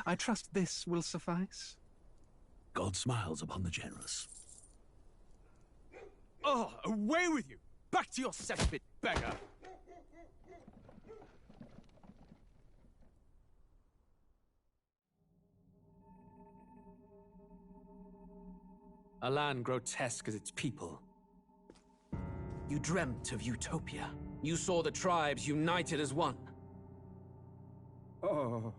I trust this will suffice. God smiles upon the generous. Oh, away with you! Back to your cesspit, beggar! A land grotesque as its people. You dreamt of utopia. You saw the tribes united as one. Oh.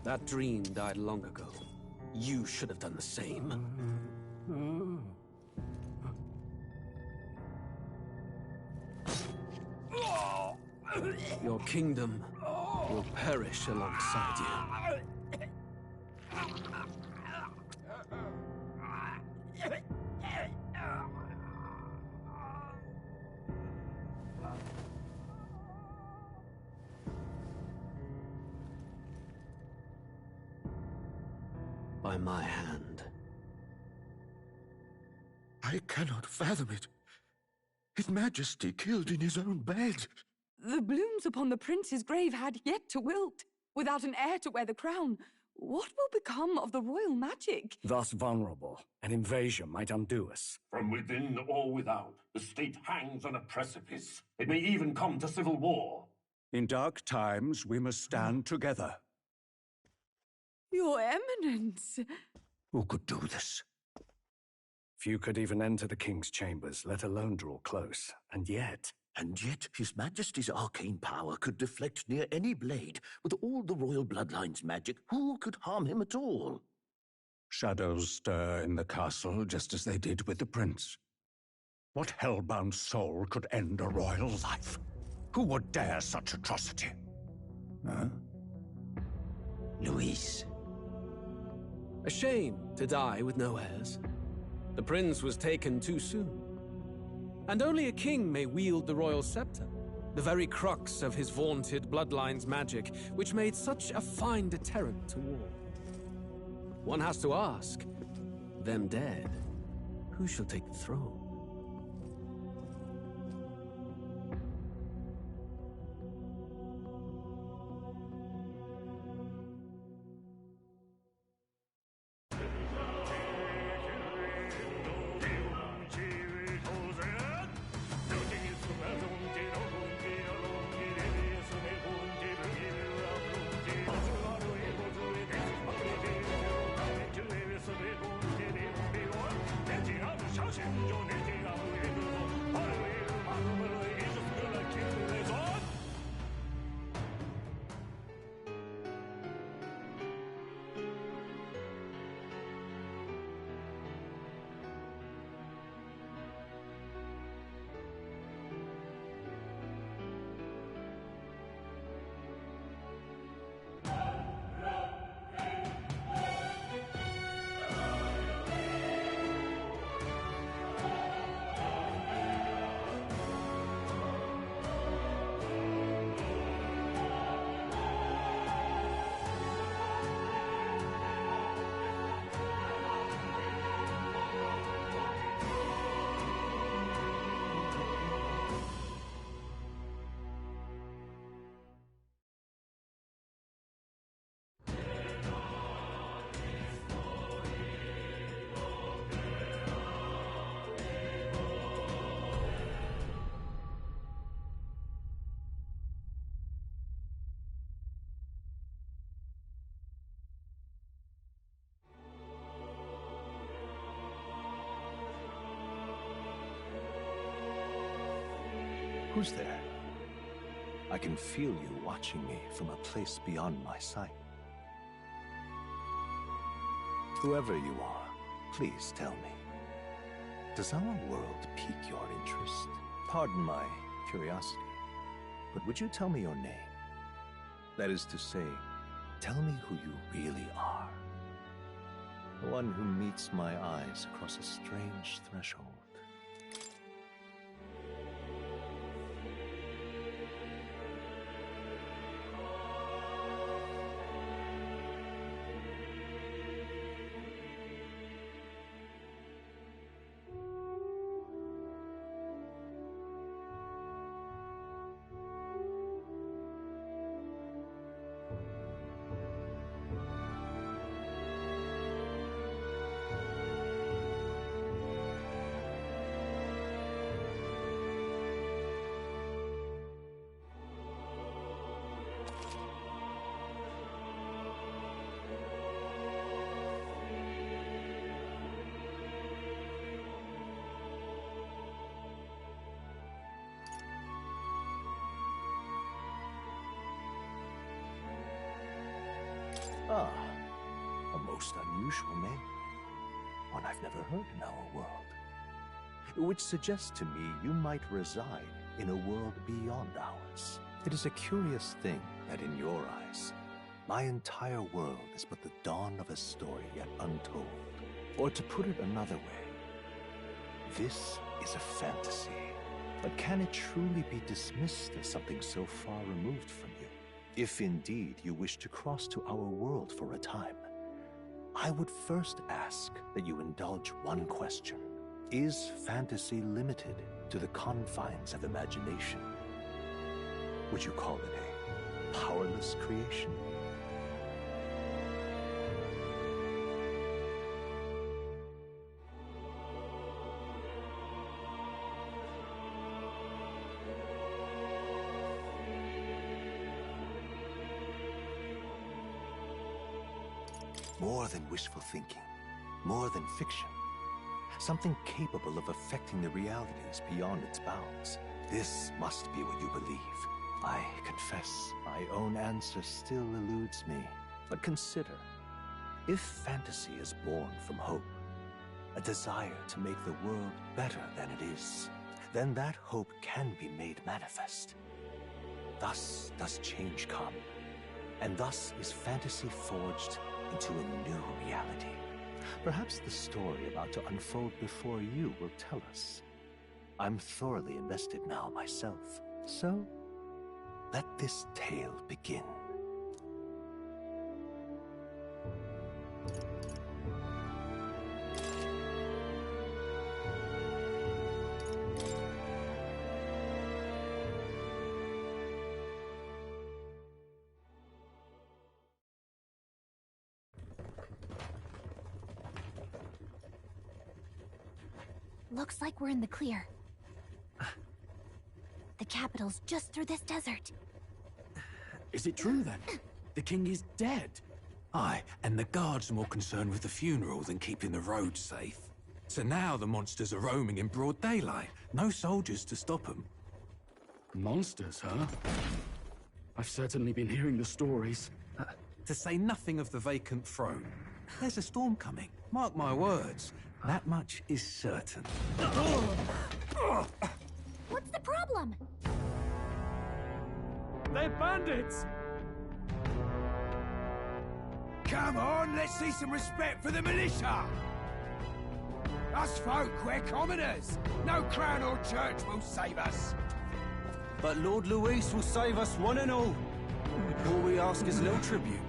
That dream died long ago. You should have done the same. Your kingdom will perish alongside you. By my hand. I cannot fathom it. His Majesty killed in his own bed. The blooms upon the prince's grave had yet to wilt. Without an heir to wear the crown, what will become of the royal magic? Thus vulnerable, an invasion might undo us. From within or without, the state hangs on a precipice. It may even come to civil war. In dark times, we must stand together. Your Eminence! Who could do this? Few could even enter the king's chambers, let alone draw close. And yet, His Majesty's arcane power could deflect near any blade. With all the royal bloodline's magic, who could harm him at all? shadows stir in the castle just as they did with the prince. What hellbound soul could end a royal life? Who would dare such atrocity? Huh? Luis. A shame to die with no heirs. The prince was taken too soon. And only a king may wield the royal scepter, the very crux of his vaunted bloodline's magic, which made such a fine deterrent to war. One has to ask, them dead, who shall take the throne? Who's there? I can feel you watching me from a place beyond my sight. Whoever you are, please tell me. Does our world pique your interest? Pardon my curiosity, but would you tell me your name? That is to say, tell me who you really are. The one who meets my eyes across a strange threshold. unusual name. One I've never heard in our world. Which suggests to me you might reside in a world beyond ours. It is a curious thing that in your eyes, my entire world is but the dawn of a story yet untold. Or to put it another way, this is a fantasy. But can it truly be dismissed as something so far removed from you? If indeed you wish to cross to our world for a time, I would first ask that you indulge one question. Is fantasy limited to the confines of imagination? Would you call it a powerless creation? More than wishful thinking, more than fiction. Something capable of affecting the realities beyond its bounds. This must be what you believe. I confess, my own answer still eludes me. But consider, if fantasy is born from hope, a desire to make the world better than it is, then that hope can be made manifest. Thus does change come, and thus is fantasy forged into a new reality. Perhaps the story about to unfold before you will tell us. I'm thoroughly invested now myself, so let this tale begin. Looks like we're in the clear. The capital's just through this desert. Is it true then? The king is dead? Aye, and the guards are more concerned with the funeral than keeping the roads safe. So now the monsters are roaming in broad daylight. No soldiers to stop them. Monsters, huh? I've certainly been hearing the stories. To say nothing of the vacant throne. There's a storm coming. Mark my words. That much is certain. What's the problem? They're bandits! Come on, let's see some respect for the militia! Us folk, we're commoners! No crown or church will save us! But Lord Luis will save us one and all. All we ask is a little tribute.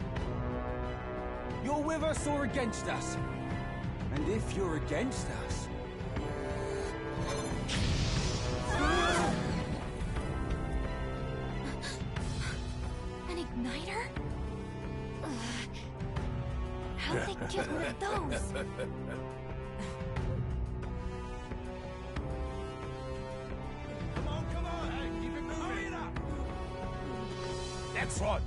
You're with us or against us? And if you're against us... An igniter? How'd they get one of those? Come on, hey, keep it moving! Hurry it up! Next one!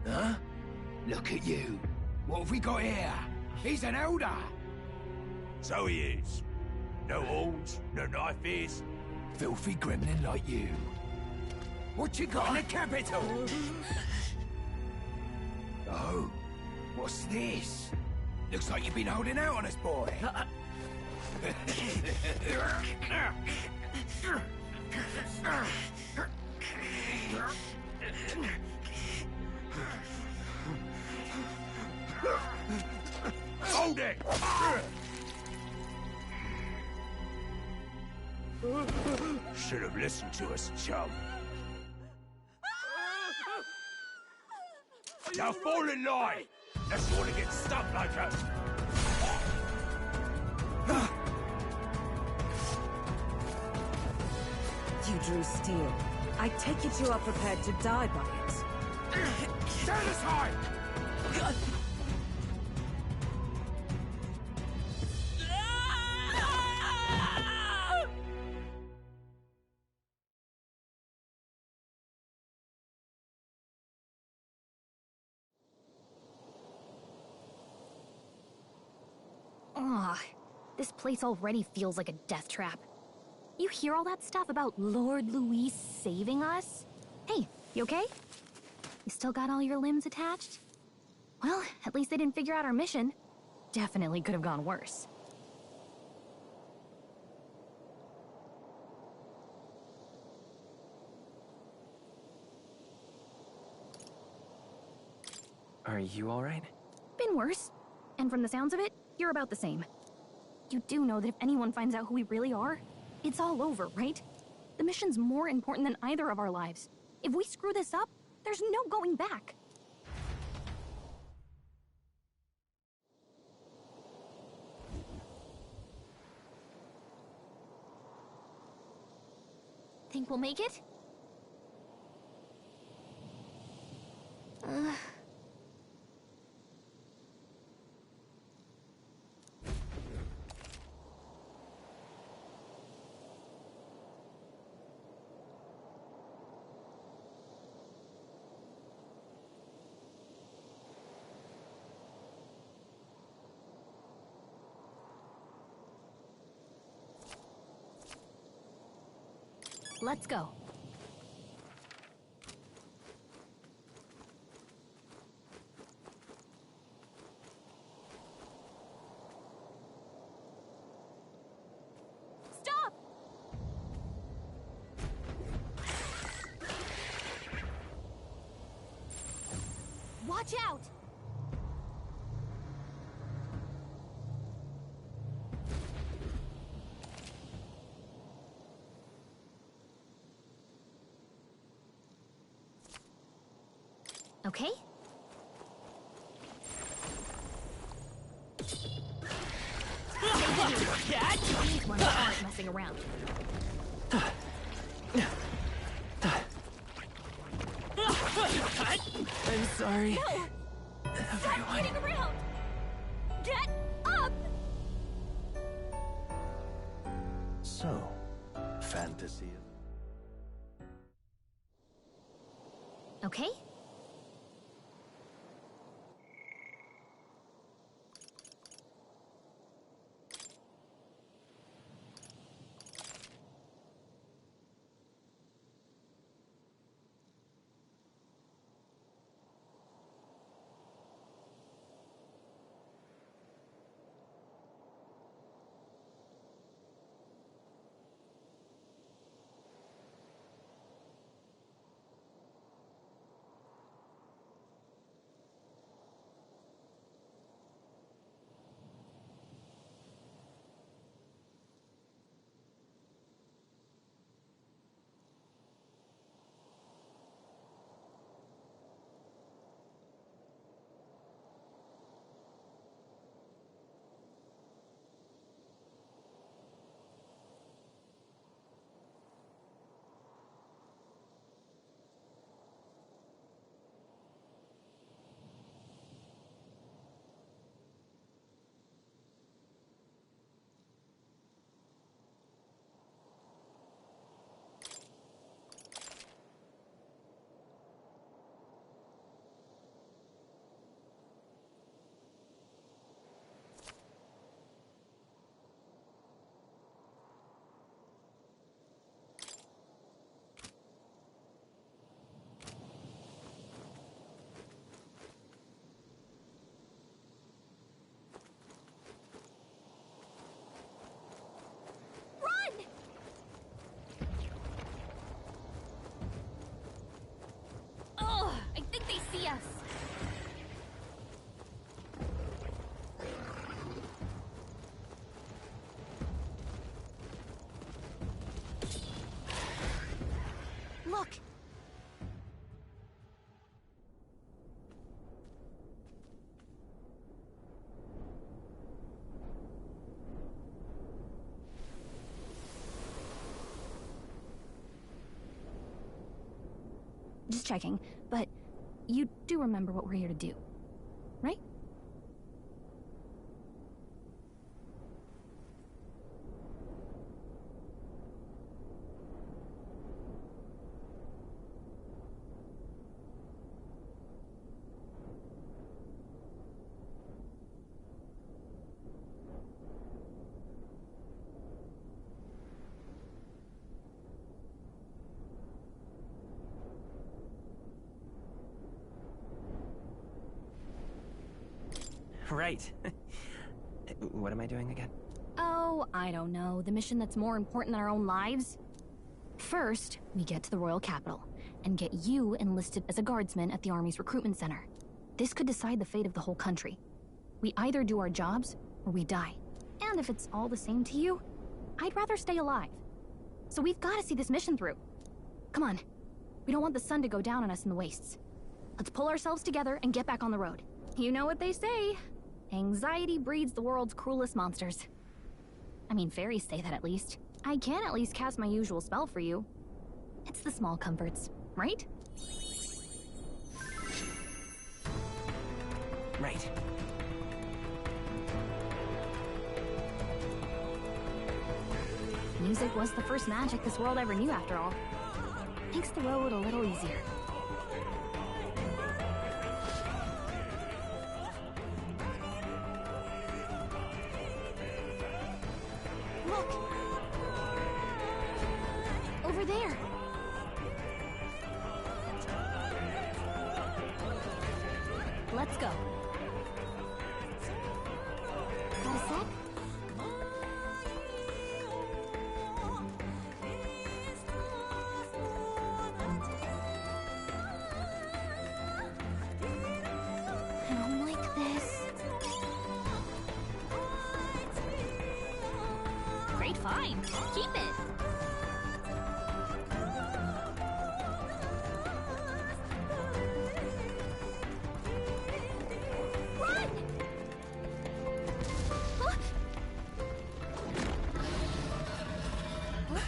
Huh? Look at you. What have we got here? He's an elder. So he is. No horns, no knife ears. Filthy gremlin like you. What you got in the capital? Oh, what's this? Looks like you've been holding out on us, boy. Hold it! Should have listened to us, chum. Now fall in line! Unless you want to get stuck like us! You drew steel. I take it you are prepared to die by it. Stand aside! Ugh, this place already feels like a death trap. You hear all that stuff about Lord Luis saving us? Hey, you okay? You still got all your limbs attached? Well, at least they didn't figure out our mission. Definitely could have gone worse. Are you alright? Been worse. And from the sounds of it, you're about the same. You do know that if anyone finds out who we really are, it's all over, right? The mission's more important than either of our lives. If we screw this up, there's no going back. Think we'll make it? Let's go. Stop! Watch out! Okay? These ones aren't messing around. I'm sorry. No! Stop Everyone. kidding around! Get up! So, fantasy. Okay? Ugh, I think they see us. Look! Just checking, but you do remember what we're here to do, right? Right. What am I doing again? Oh, I don't know. The mission that's more important than our own lives? First, we get to the royal capital and get you enlisted as a guardsman at the army's recruitment center. This could decide the fate of the whole country. We either do our jobs or we die. And if it's all the same to you, I'd rather stay alive. So we've got to see this mission through. Come on. We don't want the sun to go down on us in the wastes. Let's pull ourselves together and get back on the road. You know what they say. Anxiety breeds the world's cruelest monsters. I mean, fairies say that at least. I can at least cast my usual spell for you. It's the small comforts, right? Right. Music was the first magic this world ever knew, after all. Makes the road a little easier. Look! Over there! Let's go. Got a sec? I don't like this. Great find. Keep it. Run! Huh?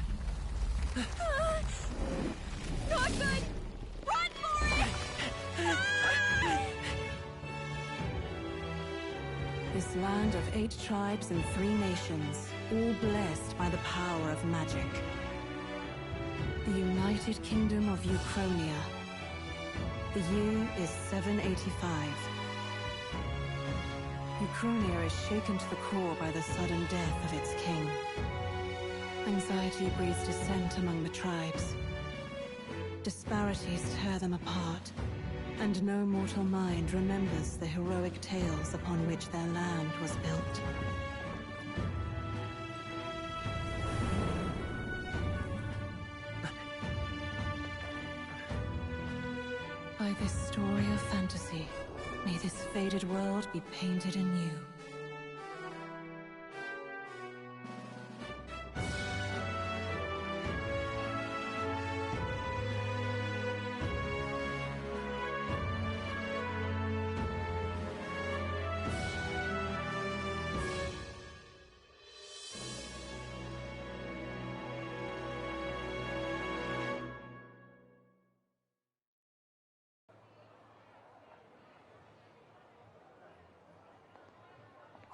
Not good! Run for it! This land of 8 tribes and 3 nations, all blessed by the power of magic. The United Kingdom of Uchronia. The year is 785. Uchronia is shaken to the core by the sudden death of its king. Anxiety breeds dissent among the tribes. Disparities tear them apart, and no mortal mind remembers the heroic tales upon which their land was built. By this story of fantasy, may this faded world be painted anew.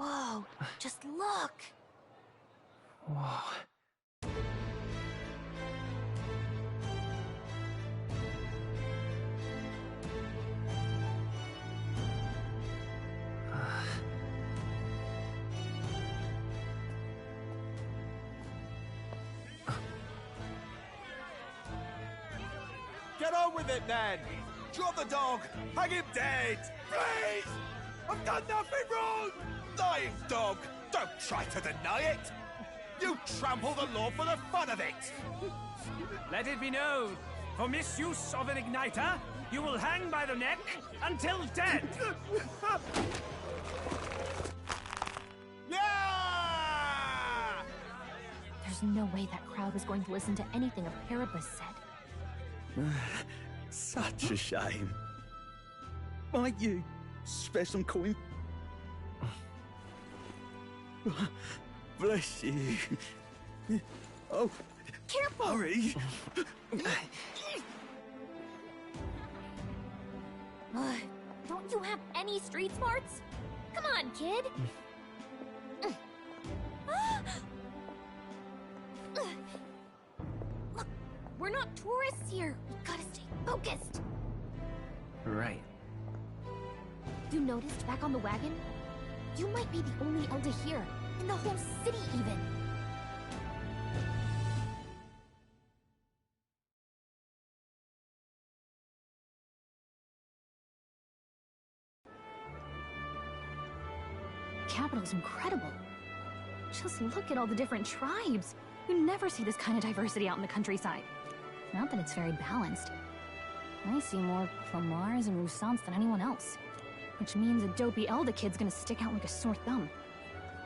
Whoa, just look! Whoa. Get on with it, then! Drop the dog! Hang him dead! Please! I've done nothing wrong! Lying dog! Don't try to deny it! You trample the law for the fun of it! Let it be known, for misuse of an igniter, you will hang by the neck until dead! Yeah! There's no way that crowd was going to listen to anything a Paribus said. Such a shame. Might you spare some coin? Bless you. Oh, careful! Hurry! Don't you have any street smarts? Come on, kid! Look, we're not tourists here. We gotta stay focused. Right. You noticed back on the wagon? You might be the only Elder here, in the whole city even. capital's incredible. Just look at all the different tribes. You never see this kind of diversity out in the countryside. Not that it's very balanced. I see more Plomars and Roussants than anyone else. Which means a dopey Elda kid's gonna stick out like a sore thumb.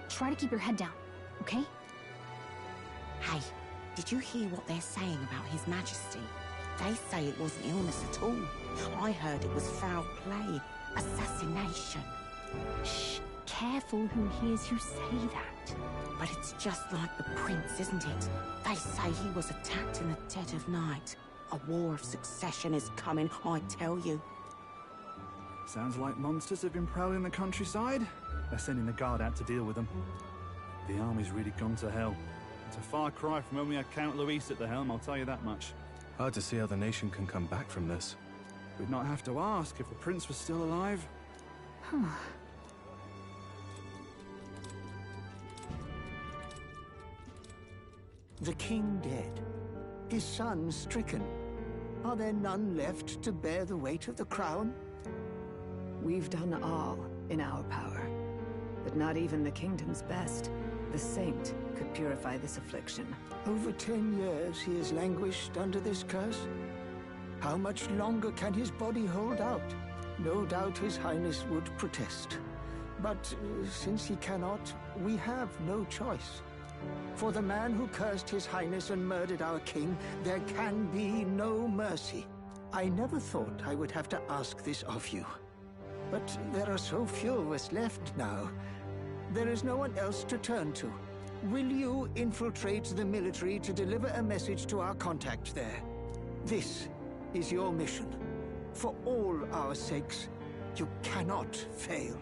Try to keep your head down, okay? Hey, did you hear what they're saying about His Majesty? They say it wasn't illness at all. I heard it was foul play, assassination. Shh, careful who hears you say that. But it's just like the prince, isn't it? They say he was attacked in the dead of night. A war of succession is coming, I tell you. Sounds like monsters have been prowling the countryside. They're sending the guard out to deal with them. The army's really gone to hell. It's a far cry from when we had Count Luis at the helm, I'll tell you that much. Hard to see how the nation can come back from this. We'd not have to ask if the prince was still alive. Huh. The king dead. His son stricken. Are there none left to bear the weight of the crown? We've done all in our power. But not even the kingdom's best, the saint, could purify this affliction. Over 10 years he has languished under this curse. How much longer can his body hold out? No doubt His Highness would protest. But since he cannot, we have no choice. For the man who cursed His Highness and murdered our king, there can be no mercy. I never thought I would have to ask this of you. But there are so few of us left now. There is no one else to turn to. Will you infiltrate the military to deliver a message to our contact there? This is your mission. For all our sakes, you cannot fail.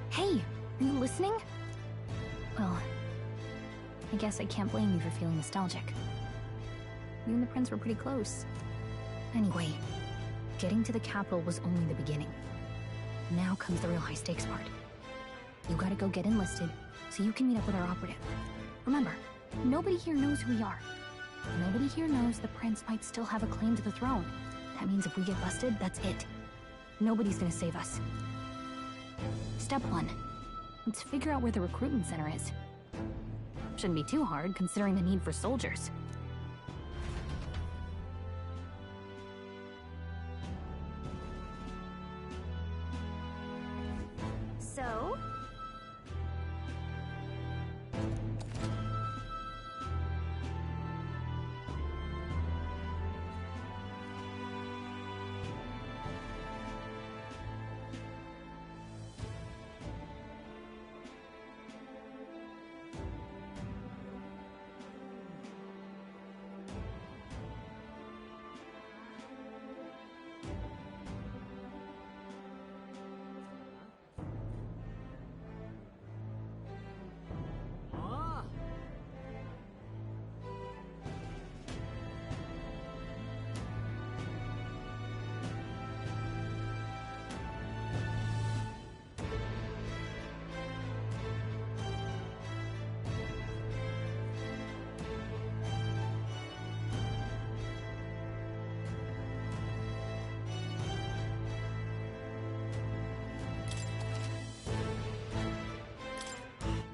Hey, are you listening? Well, I guess I can't blame you for feeling nostalgic. You and the prince were pretty close. Anyway, getting to the capital was only the beginning. Now comes the real high-stakes part. You gotta go get enlisted, so you can meet up with our operative. Remember, nobody here knows who we are. Nobody here knows the prince might still have a claim to the throne. That means if we get busted, that's it. Nobody's gonna save us. Step 1. Let's figure out where the recruitment center is. Shouldn't be too hard, considering the need for soldiers. So?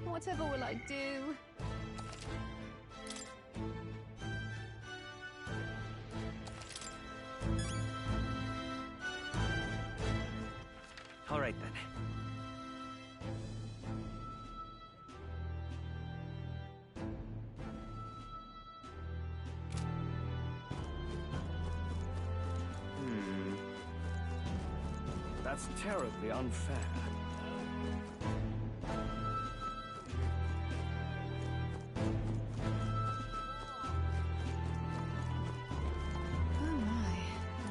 Whatever will I do? All right, then. That's terribly unfair. Oh my,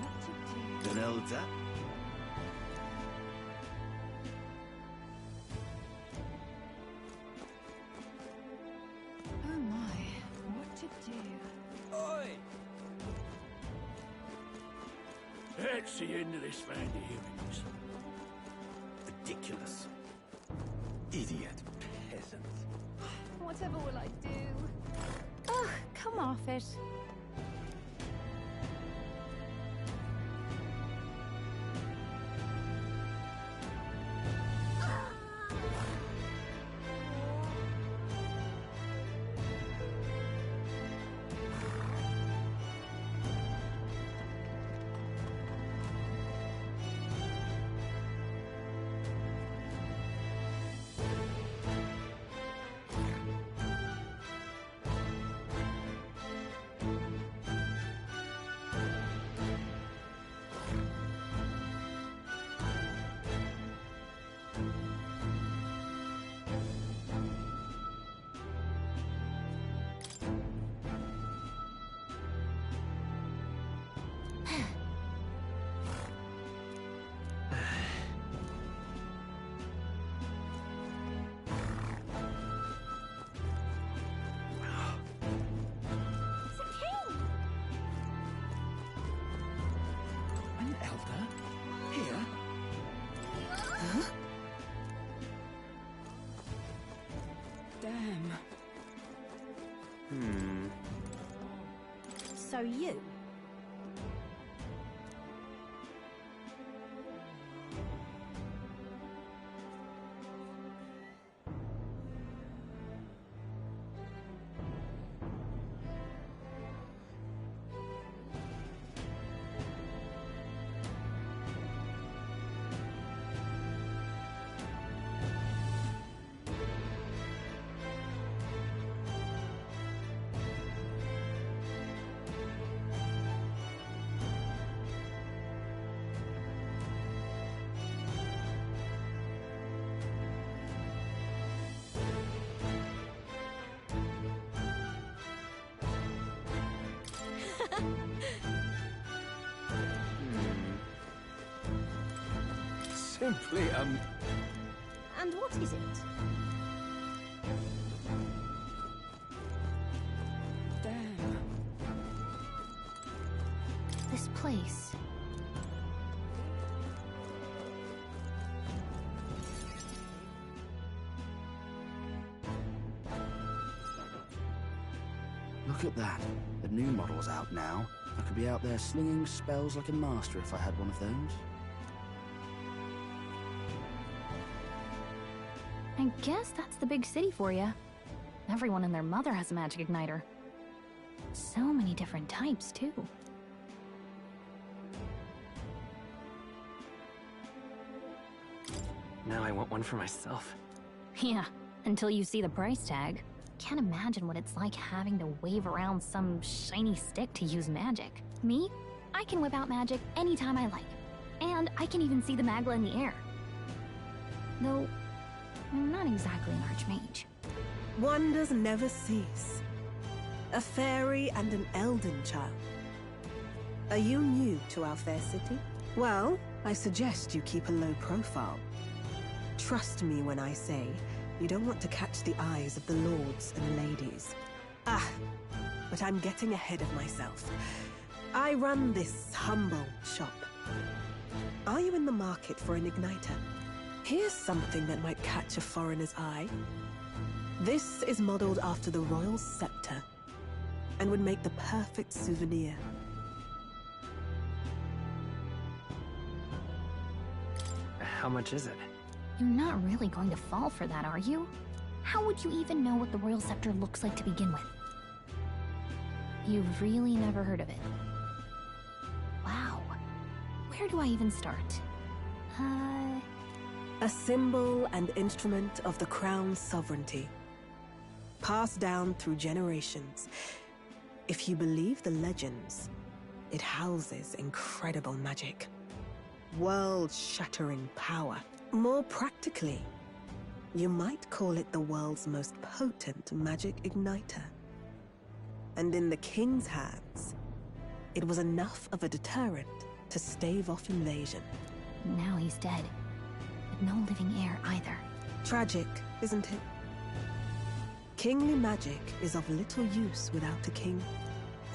what to do? Denelda? Oh my, what to do? Oi! That's the end of this round of hearings. Ridiculous. Idiot peasants. Whatever will I do? Ugh, come off it. So you? Simply, And what is it? Damn. This place. Look at that. The new model's out now. I could be out there slinging spells like a master if I had one of those. I guess that's the big city for you. Everyone and their mother has a magic igniter. So many different types, too. Now I want one for myself. Yeah, until you see the price tag. Can't imagine what it's like having to wave around some shiny stick to use magic. Me? I can whip out magic anytime I like. And I can even see the Magla in the air. Though, I'm not exactly an archmage. Wonders never cease. A fairy and an elden child. Are you new to our fair city? Well, I suggest you keep a low profile. Trust me when I say you don't want to catch the eyes of the lords and ladies. Ah, but I'm getting ahead of myself. I run this humble shop. Are you in the market for an igniter? Here's something that might catch a foreigner's eye. This is modeled after the royal scepter and would make the perfect souvenir. How much is it? You're not really going to fall for that, are you? How would you even know what the royal scepter looks like to begin with? You've really never heard of it. Wow. Where do I even start? A symbol and instrument of the crown's sovereignty. Passed down through generations. If you believe the legends, it houses incredible magic. World-shattering power. More practically, you might call it the world's most potent magic igniter. And in the king's hands, it was enough of a deterrent to stave off invasion. Now he's dead. But no living heir either. Tragic, isn't it? Kingly magic is of little use without a king.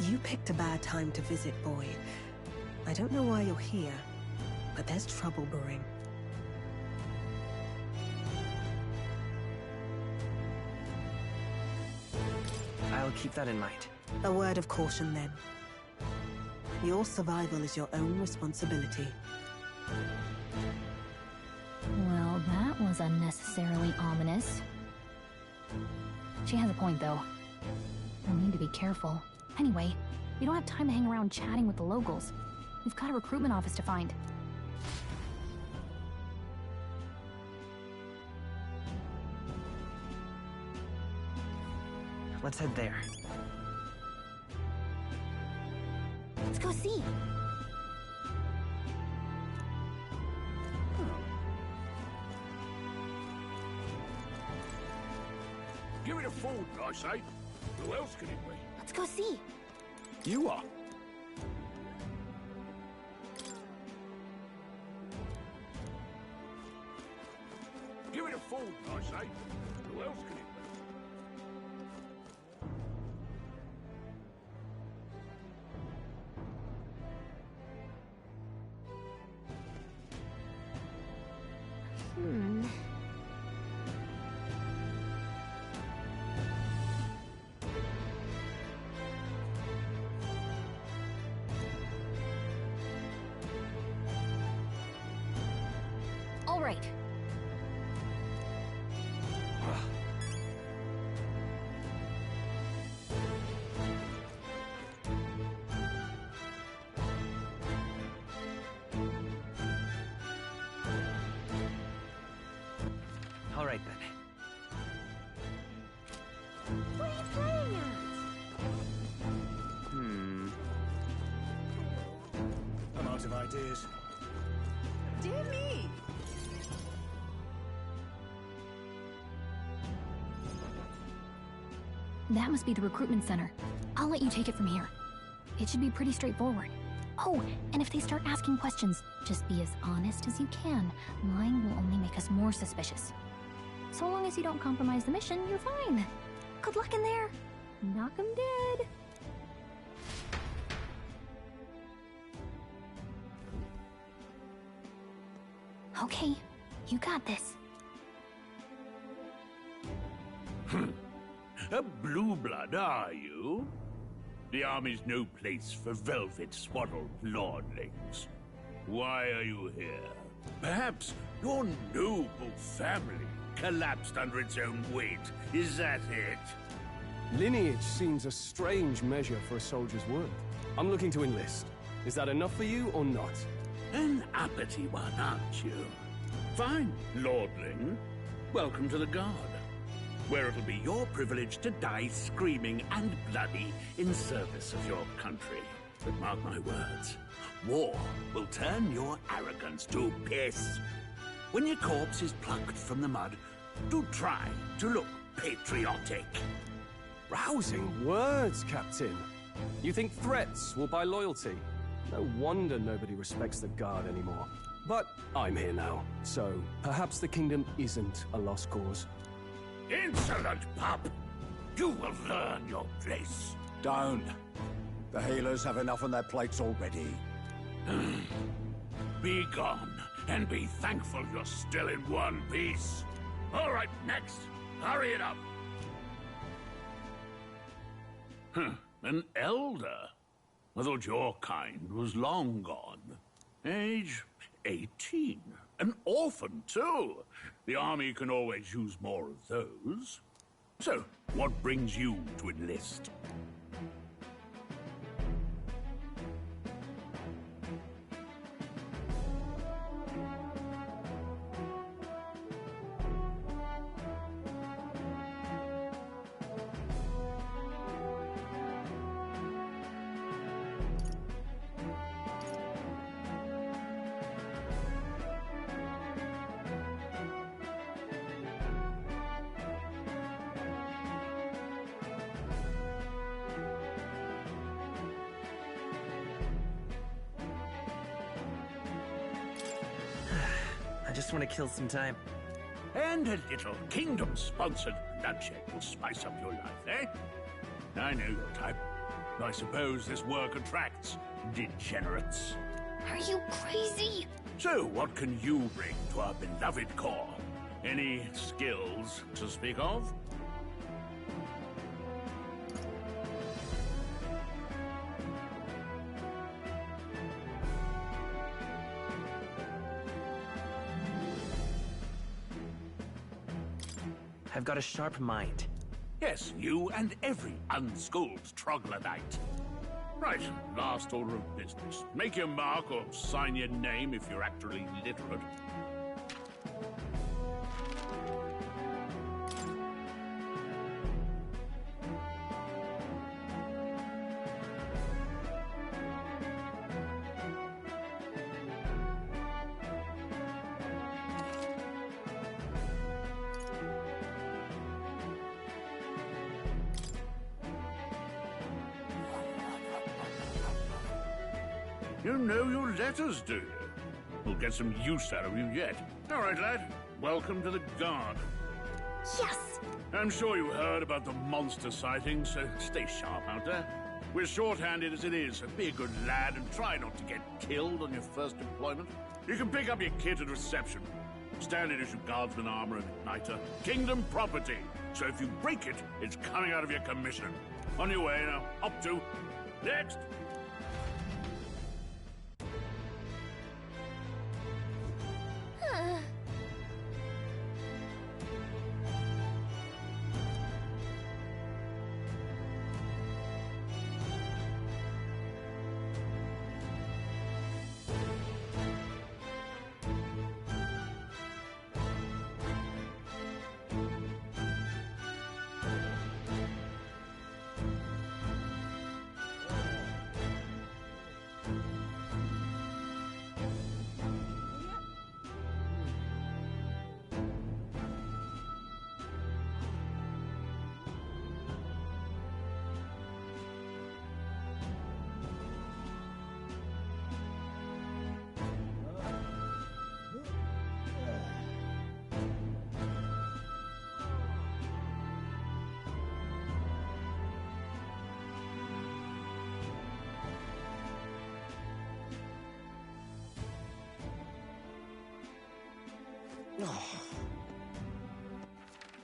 You picked a bad time to visit, boy. I don't know why you're here, but there's trouble brewing. I'll keep that in mind. A word of caution, then. Your survival is your own responsibility. Well, that was unnecessarily ominous. She has a point, though. We'll need to be careful. Anyway, we don't have time to hang around chatting with the locals. We've got a recruitment office to find. Let's head there. Let's go see. Give it a food, I say. Who else can it be? Let's go see. You are. Give it a food, I say. Who else can it be? All right. All right, then. What are you playing at? I'm out of ideas. Dear me! That must be the recruitment center. I'll let you take it from here. It should be pretty straightforward. Oh, and if they start asking questions, just be as honest as you can. Lying will only make us more suspicious. So long as you don't compromise the mission, you're fine. Good luck in there. Knock 'em dead. Okay, you got this. A blue blood, are you? The army's no place for velvet-swaddled lordlings. Why are you here? Perhaps your noble family collapsed under its own weight. Is that it? Lineage seems a strange measure for a soldier's worth. I'm looking to enlist. Is that enough for you or not? An uppity one, aren't you? Fine, lordling. Welcome to the Guard, where it'll be your privilege to die screaming and bloody in service of your country. But mark my words, war will turn your arrogance to piss. When your corpse is plucked from the mud, do try to look patriotic. Rousing words, Captain. You think threats will buy loyalty? No wonder nobody respects the Guard anymore. But I'm here now, so perhaps the kingdom isn't a lost cause. Insolent pup! You will learn your place. Don't. The healers have enough on their plates already. Be gone, and be thankful you're still in one piece. All right, next. Hurry it up. An elder? I thought your kind was long gone. Age 18. An orphan, too. The army can always use more of those. So, what brings you to enlist? I just want to kill some time. And a little kingdom-sponsored bloodshed will spice up your life, eh? I know your type. I suppose this work attracts degenerates. Are you crazy? So, what can you bring to our beloved corps? Any skills to speak of? I've got a sharp mind. Yes, you and every unschooled troglodyte. Right, last order of business. Make your mark or sign your name if you're actually literate. You know your letters, do you? We'll get some use out of you yet. All right, lad. Welcome to the Guard. Yes! I'm sure you heard about the monster sightings, so stay sharp out there. We're short-handed as it is, so be a good lad and try not to get killed on your first deployment. You can pick up your kit at reception. Standard issue guardsman armor and igniter. Kingdom property. So if you break it, it's coming out of your commission. On your way now. Up to. Next!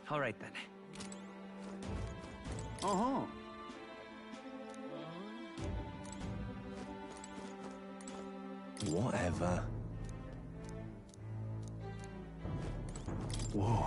All right then. Uh-huh. Whatever. Whoa.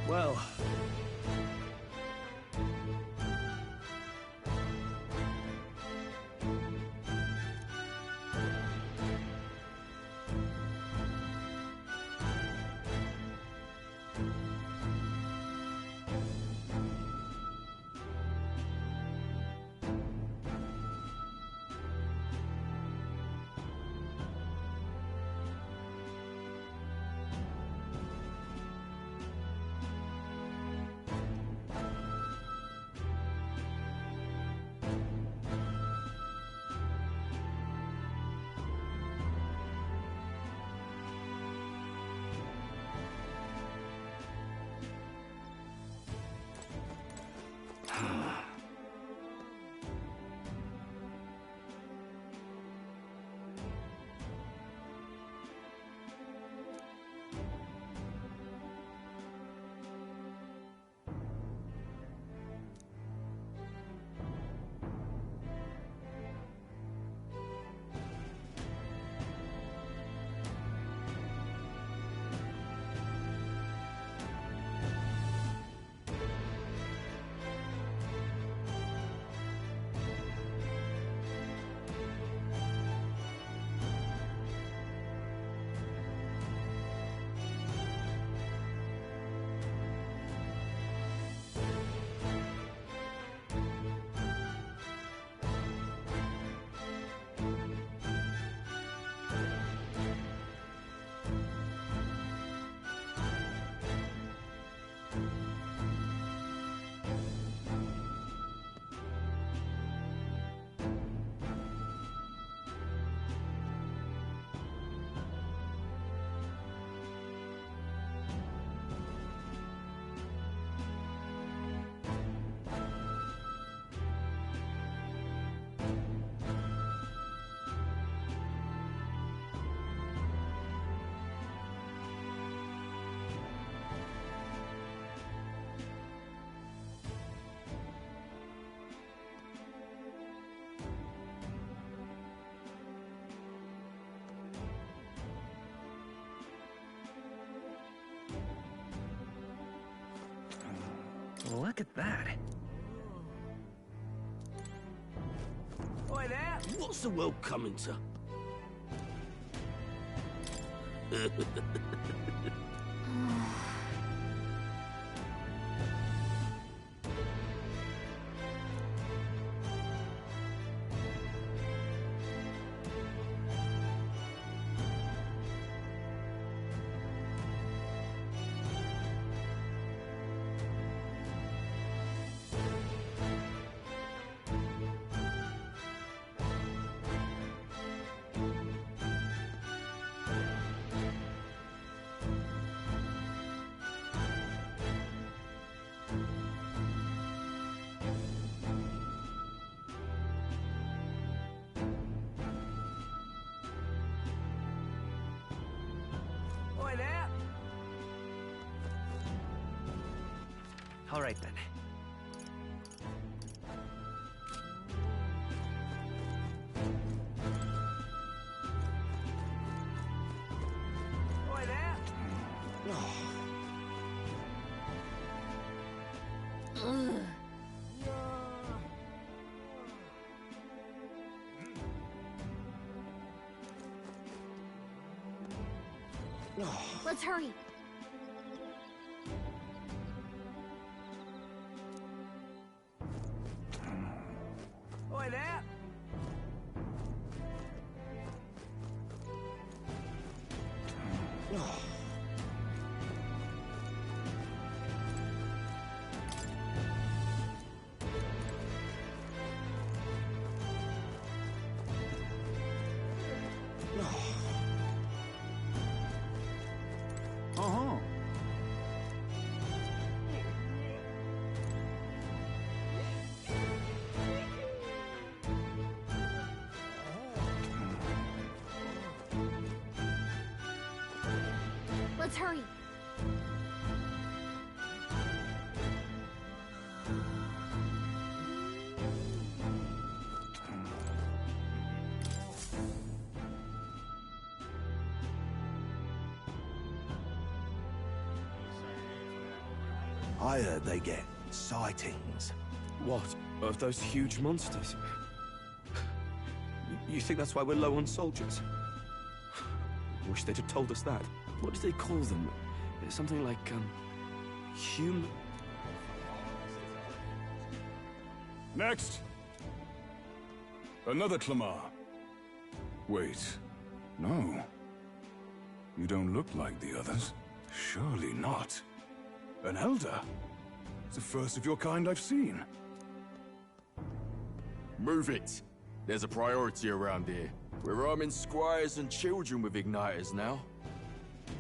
Well... Look at that. Oi there! What's the world coming to? Oi there! All right then. Oi there! Let's hurry. Oi there! Let's hurry. I heard they get sightings. What? Of those huge monsters? You think that's why we're low on soldiers? Wish they'd have told us that. What do they call them? Something like, human... Next! Another Clamar. Wait, no. You don't look like the others. Surely not. An elder? It's the first of your kind I've seen. Move it! There's a priority around here. We're arming squires and children with igniters now.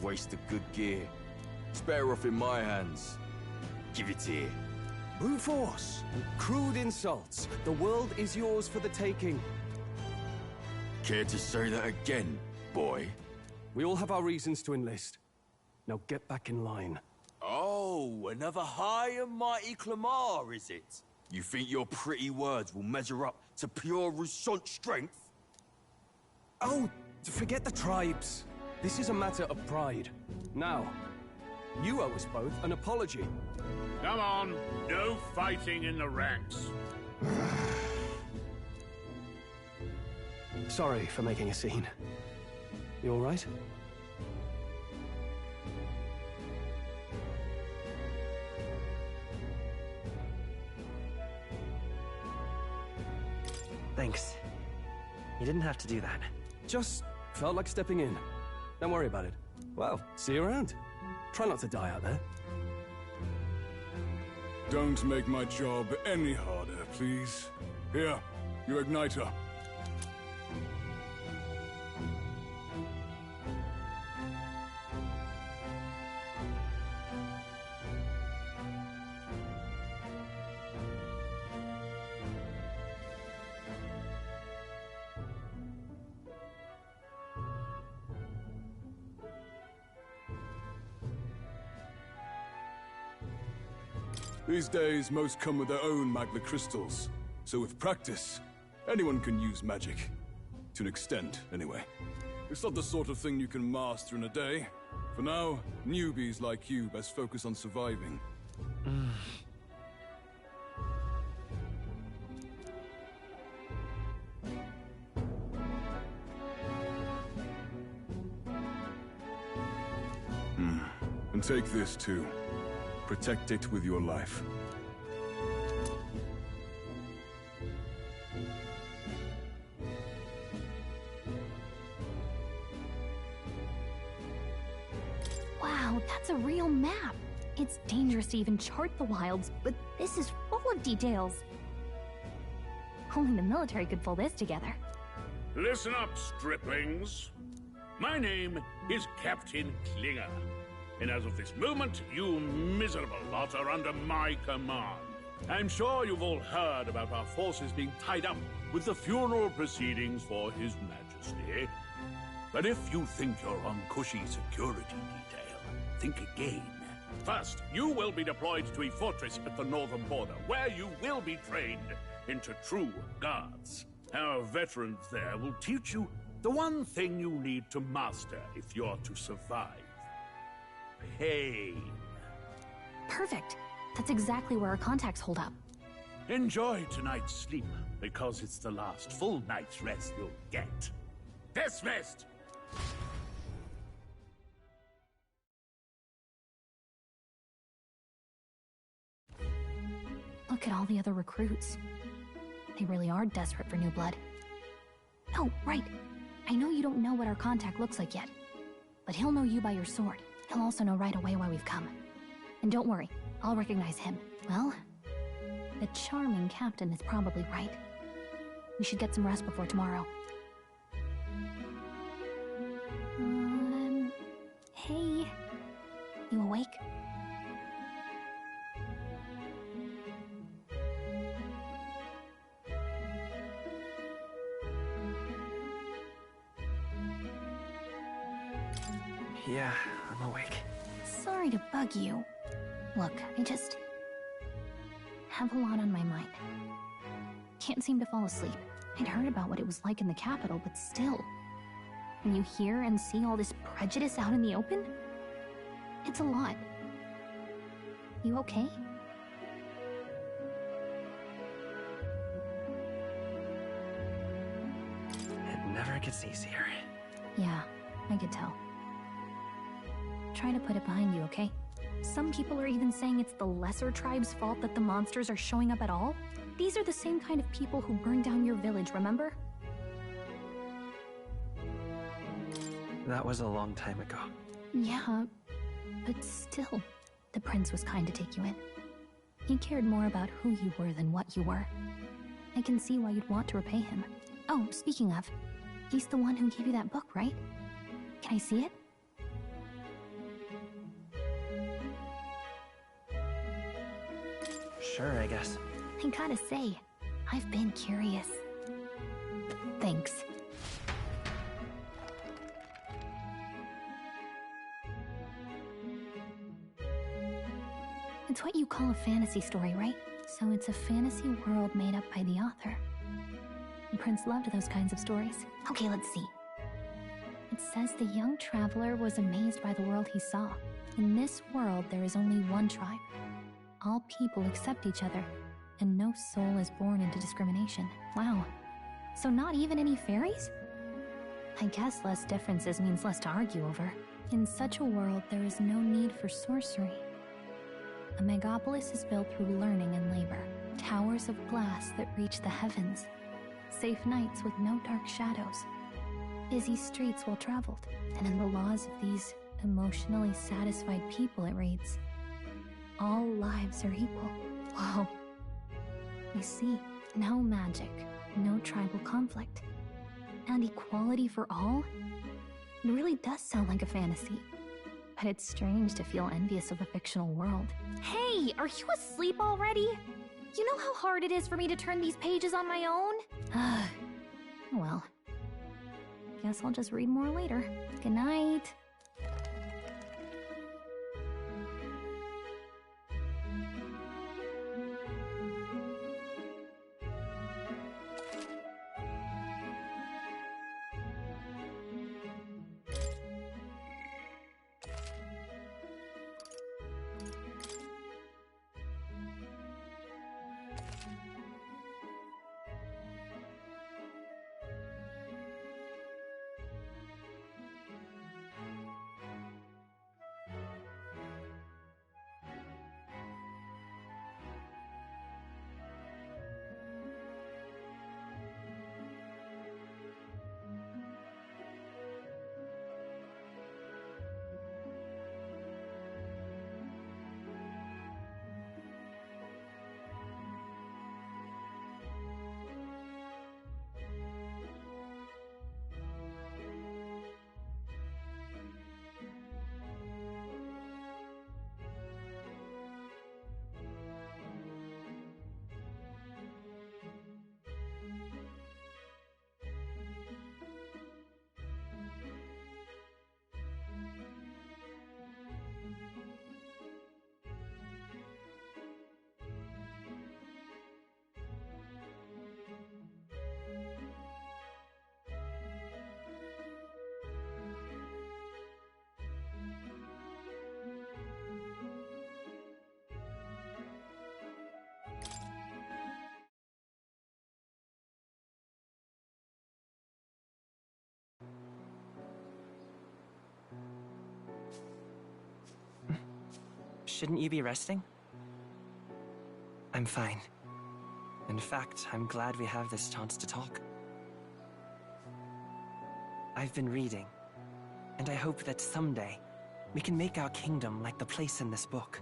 Waste of good gear. It's better off in my hands. Give it here. Brute force! Crude insults! The world is yours for the taking. Care to say that again, boy? We all have our reasons to enlist. Now get back in line. Oh, another high and mighty Clamar, is it? You think your pretty words will measure up to pure Roussant strength? Oh, forget the tribes. This is a matter of pride. Now, you owe us both an apology. Come on, no fighting in the ranks. Sorry for making a scene. You all right? Thanks. You didn't have to do that. Just felt like stepping in. Don't worry about it. Well, see you around. Try not to die out there. Don't make my job any harder, please. Here, your igniter. These days, most come with their own magna crystals. So with practice, anyone can use magic. To an extent, anyway. It's not the sort of thing you can master in a day. For now, newbies like you best focus on surviving. And take this too. Protect it with your life. Wow, that's a real map. It's dangerous to even chart the wilds, but this is full of details. Only the military could pull this together. Listen up, striplings. My name is Captain Klinger. And as of this moment, you miserable lot are under my command. I'm sure you've all heard about our forces being tied up with the funeral proceedings for His Majesty. But if you think you're on cushy security detail, think again. First, you will be deployed to a fortress at the northern border, where you will be trained into true guards. Our veterans there will teach you the one thing you need to master if you're to survive. Pain. Perfect. That's exactly where our contacts hold up. Enjoy tonight's sleep, because it's the last full night's rest you'll get. Dismissed! Look at all the other recruits. They really are desperate for new blood. Oh, right. I know you don't know what our contact looks like yet, but he'll know you by your sword. He'll also know right away why we've come. And don't worry, I'll recognize him. Well, the charming captain is probably right. We should get some rest before tomorrow. Hey. You awake? Yeah, I'm awake. Sorry to bug you. Look, I just have a lot on my mind. Can't seem to fall asleep. I'd heard about what it was like in the capital, but still. When you hear and see all this prejudice out in the open, it's a lot. You okay? It never gets easier. Yeah, I could tell. Try to put it behind you, okay? Some people are even saying it's the lesser tribe's fault that the monsters are showing up at all. These are the same kind of people who burned down your village, remember? That was a long time ago. Yeah, but still, the prince was kind to take you in. He cared more about who you were than what you were. I can see why you'd want to repay him. Oh, speaking of, he's the one who gave you that book, right? Can I see it? Sure, I guess. I gotta say, I've been curious. Thanks. It's what you call a fantasy story, right? So it's a fantasy world made up by the author. The prince loved those kinds of stories. Okay, let's see. It says the young traveler was amazed by the world he saw. In this world, there is only one tribe. All people accept each other, and no soul is born into discrimination. Wow. So not even any fairies? I guess less differences means less to argue over. In such a world, there is no need for sorcery. A megapolis is built through learning and labor. Towers of glass that reach the heavens. Safe nights with no dark shadows. Busy streets well traveled. And in the laws of these emotionally satisfied people, it reads, all lives are equal. Whoa. I see. No magic, no tribal conflict, and equality for all? It really does sound like a fantasy. But it's strange to feel envious of a fictional world. Hey, are you asleep already? You know how hard it is for me to turn these pages on my own? Well, guess I'll just read more later. Good night. Shouldn't you be resting? I'm fine. In fact, I'm glad we have this chance to talk. I've been reading, and I hope that someday we can make our kingdom like the place in this book.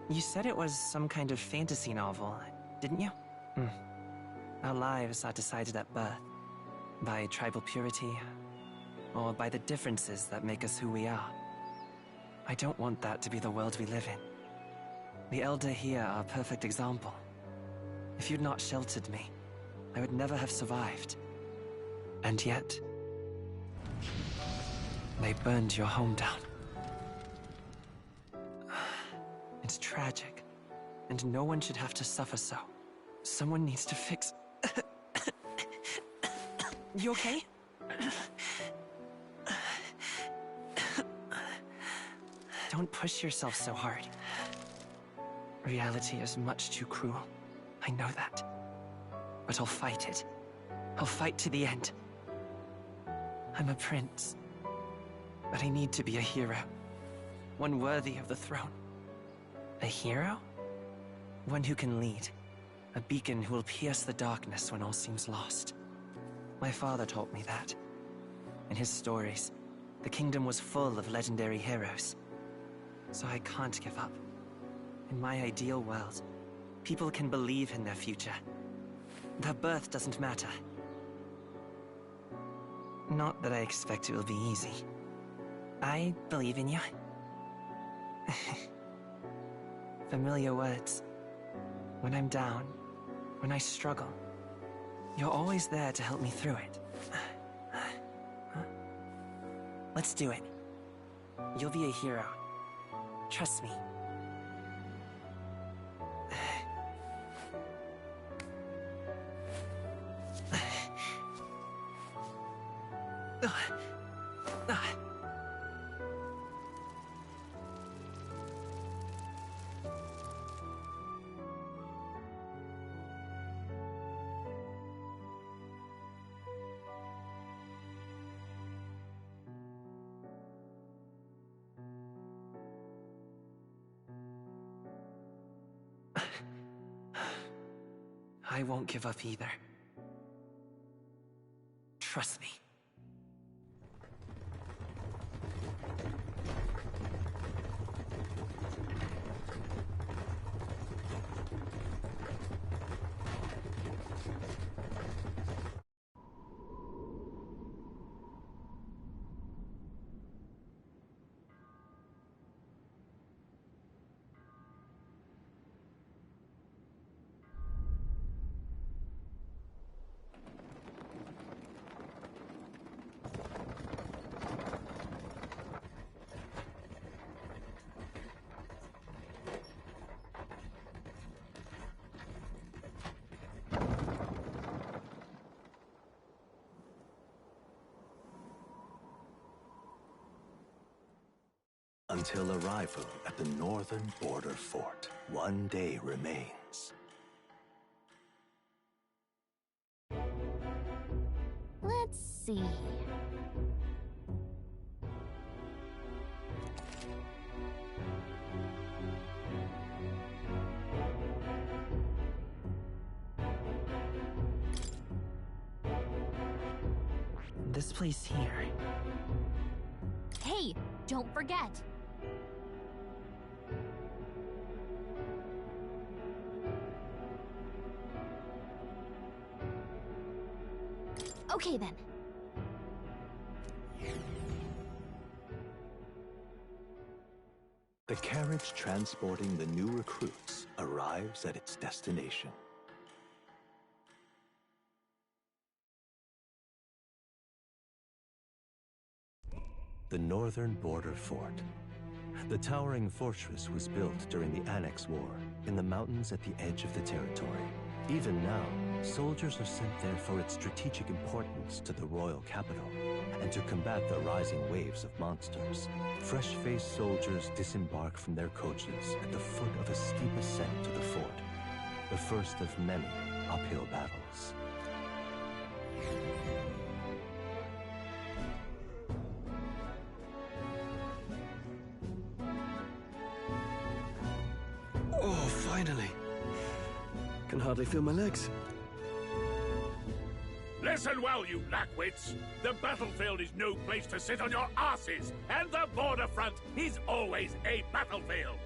You said it was some kind of fantasy novel, didn't you? Our lives are decided at birth, by tribal purity, or by the differences that make us who we are. I don't want that to be the world we live in. The Elder here are a perfect example. If you'd not sheltered me, I would never have survived. And yet... They burned your home down. It's tragic, and no one should have to suffer so. Someone needs to fix... You okay? Don't push yourself so hard. Reality is much too cruel. I know that. But I'll fight it. I'll fight to the end. I'm a prince. But I need to be a hero. One worthy of the throne. A hero? One who can lead. A beacon who will pierce the darkness when all seems lost. My father taught me that. In his stories, the kingdom was full of legendary heroes. So I can't give up. In my ideal world, people can believe in their future. Their birth doesn't matter. Not that I expect it will be easy. I believe in you. Familiar words. When I'm down, when I struggle, you're always there to help me through it. Let's do it. You'll be a hero. Trust me. I won't give up either. Trust me. Until arrival at the northern border fort, one day remains. Let's see. This place here. Hey, don't forget. Okay then. The carriage transporting the new recruits arrives at its destination. The northern border fort. The towering fortress was built during the Annex War in the mountains at the edge of the territory. Even now, soldiers are sent there for its strategic importance to the royal capital and to combat the rising waves of monsters. Fresh-faced soldiers disembark from their coaches at the foot of a steep ascent to the fort, the first of many uphill battles. Oh, finally. Can hardly feel my legs. Listen well, you lackwits. The battlefield is no place to sit on your asses, and the border front is always a battlefield.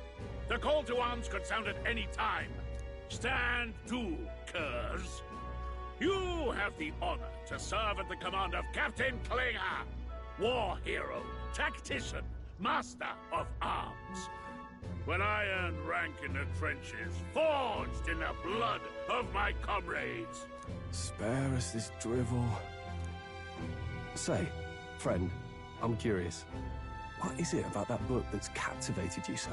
The call to arms could sound at any time. Stand to, curs. You have the honor to serve at the command of Captain Klinger, war hero, tactician, master of arms. When I earned rank in the trenches, forged in the blood of my comrades. Spare us this drivel. Say, friend, I'm curious. What is it about that book that's captivated you so?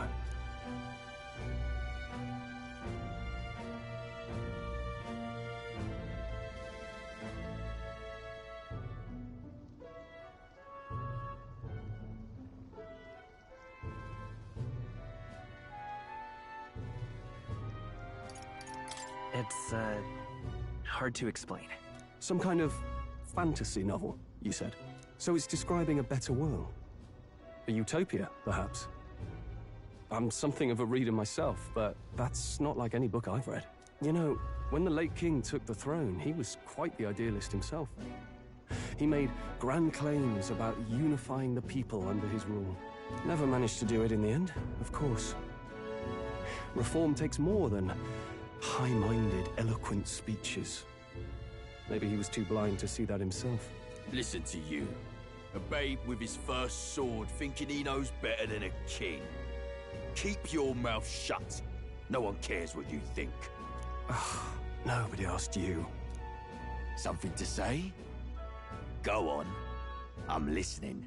It's, hard to explain. Some kind of fantasy novel, you said. So it's describing a better world. A utopia, perhaps. I'm something of a reader myself, but that's not like any book I've read. You know, when the late king took the throne, he was quite the idealist himself. He made grand claims about unifying the people under his rule. Never managed to do it in the end, of course. Reform takes more than high-minded, eloquent speeches. Maybe he was too blind to see that himself. Listen to you. A babe with his first sword thinking he knows better than a king. Keep your mouth shut. No one cares what you think. Nobody asked you. Something to say? Go on. I'm listening.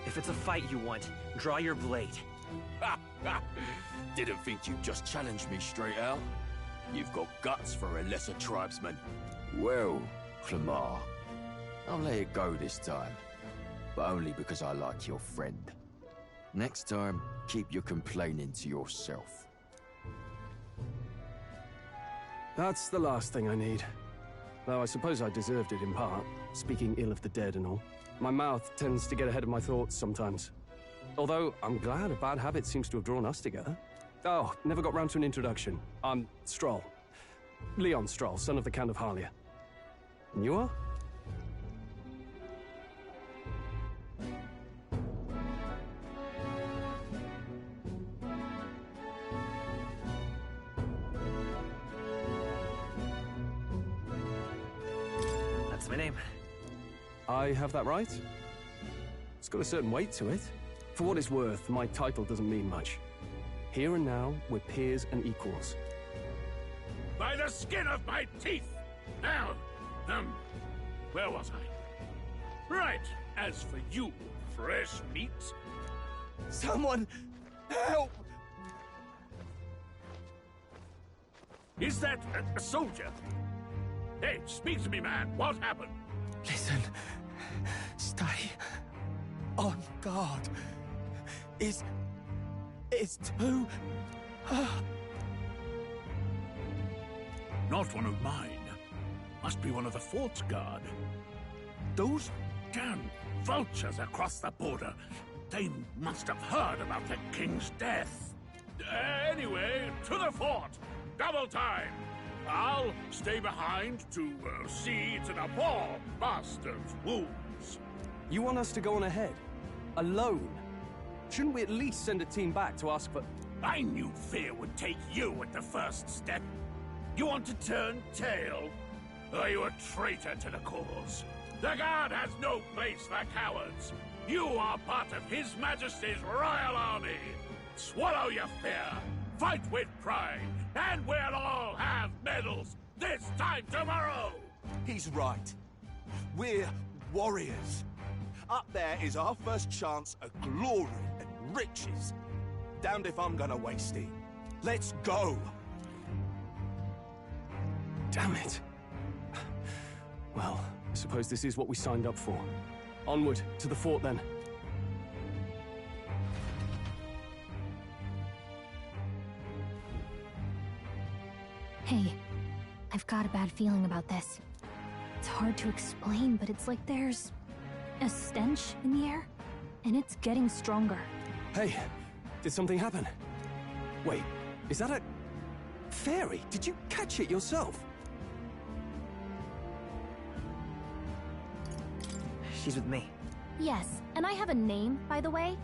If it's a fight you want, draw your blade. Didn't think you'd just challenge me straight out. You've got guts for a lesser tribesman. Well, Clamar, I'll let it go this time. But only because I like your friend. Next time, keep your complaining to yourself. That's the last thing I need. Though I suppose I deserved it in part, speaking ill of the dead and all. My mouth tends to get ahead of my thoughts sometimes. Although, I'm glad a bad habit seems to have drawn us together. Oh, never got round to an introduction. I'm Stroll. Leon Stroll, son of the Count of Harlia. And you are? That's my name. I have that right? It's got a certain weight to it. For what it's worth, my title doesn't mean much. Here and now, we're peers and equals. By the skin of my teeth! Now, where was I? Right, as for you, fresh meat... Someone, help! Is that a soldier? Hey, speak to me, man. What happened? Listen, stay on guard. It's too... Not one of mine. Must be one of the fort's guard. Those damn vultures across the border. They must have heard about the king's death. Anyway, to the fort. Double time. I'll stay behind to see to the poor bastard's wounds. You want us to go on ahead? Alone? Shouldn't we at least send a team back to ask for... I knew fear would take you at the first step. You want to turn tail? Are you a traitor to the cause? The Guard has no place for cowards. You are part of His Majesty's Royal Army. Swallow your fear. Fight with pride. And we'll all have medals this time tomorrow. He's right. We're warriors. Up there is our first chance at glory and riches. Damned if I'm gonna waste it. Let's go! Damn it. Well, I suppose this is what we signed up for. Onward, to the fort then. Hey, I've got a bad feeling about this. It's hard to explain, but it's like there's a stench in the air, and it's getting stronger. Hey, did something happen? Wait, is that a... fairy? Did you catch it yourself? She's with me. Yes, and I have a name, by the way.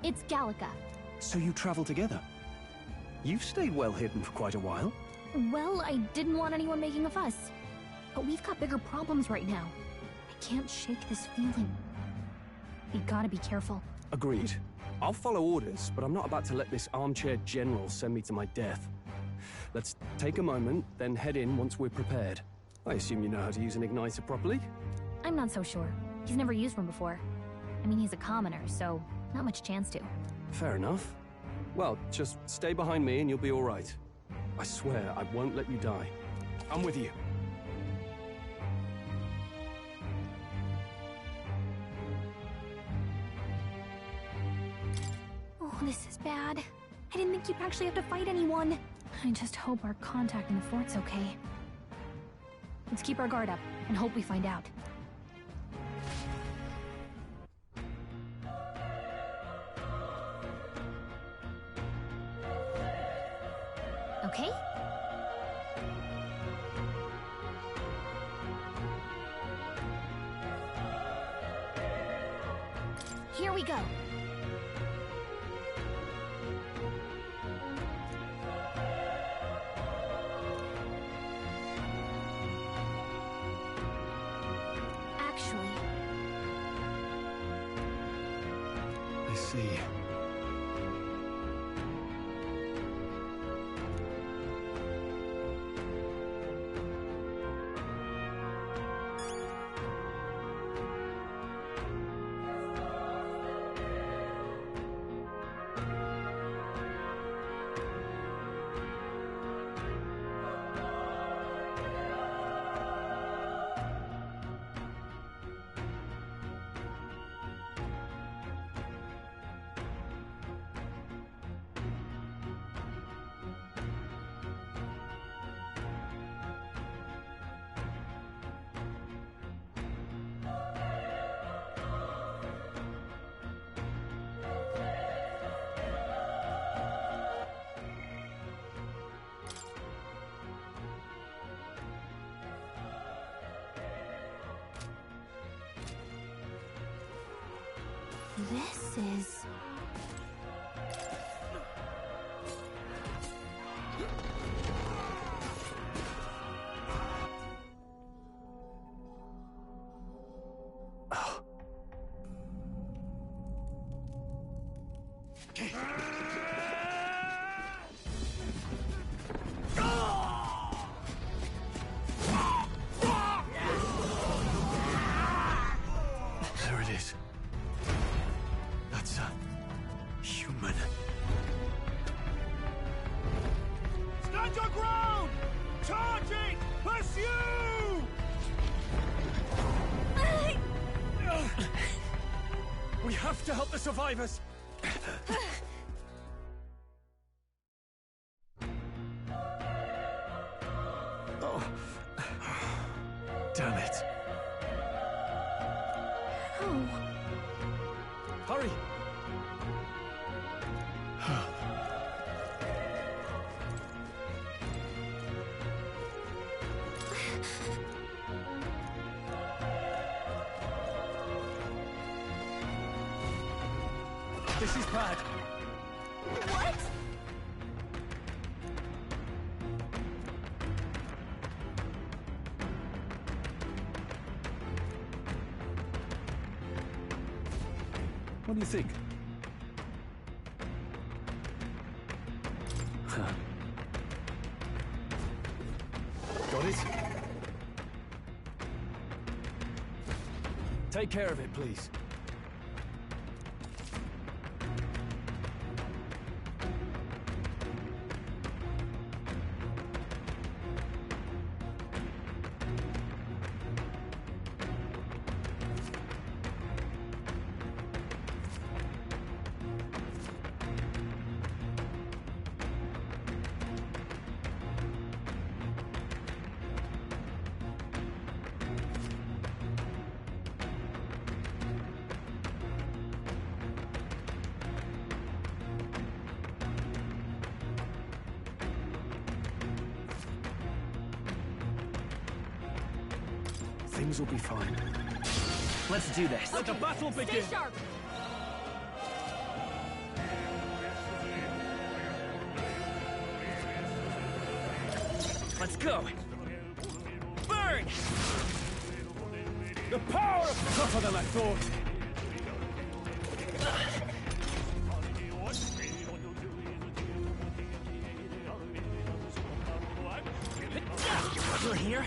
It's Gallica. So you travel together? You've stayed well hidden for quite a while. Well, I didn't want anyone making a fuss. But we've got bigger problems right now. I can't shake this feeling. We gotta be careful. Agreed. I'll follow orders, but I'm not about to let this armchair general send me to my death. Let's take a moment, then head in once we're prepared. I assume you know how to use an igniter properly? I'm not so sure. He's never used one before. I mean, he's a commoner, so not much chance to. Fair enough. Well, just stay behind me and you'll be all right. I swear I won't let you die. I'm with you. Oh, this is bad. I didn't think you'd actually have to fight anyone. I just hope our contact in the fort's okay. Let's keep our guard up and hope we find out. Okay? Here we go. Actually, I see. this is... There it is. That's a human. Stand your ground! Charging! Pursue! We have to help the survivors! Oh. Damn it. Oh. Hurry! This is bad. What? What do you think? Got it? Take care of it, please. Things will be fine. Let's do this. Let the battle begin! Stay sharp! Let's go. Burn! The power of... Tougher than I thought. You're here?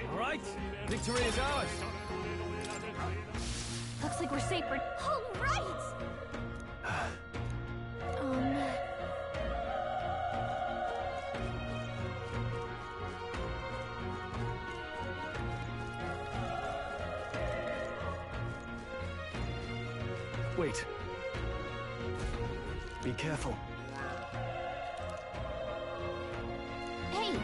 All right, victory is ours. Looks like we're safe for... All right! Wait. Be careful. Hey!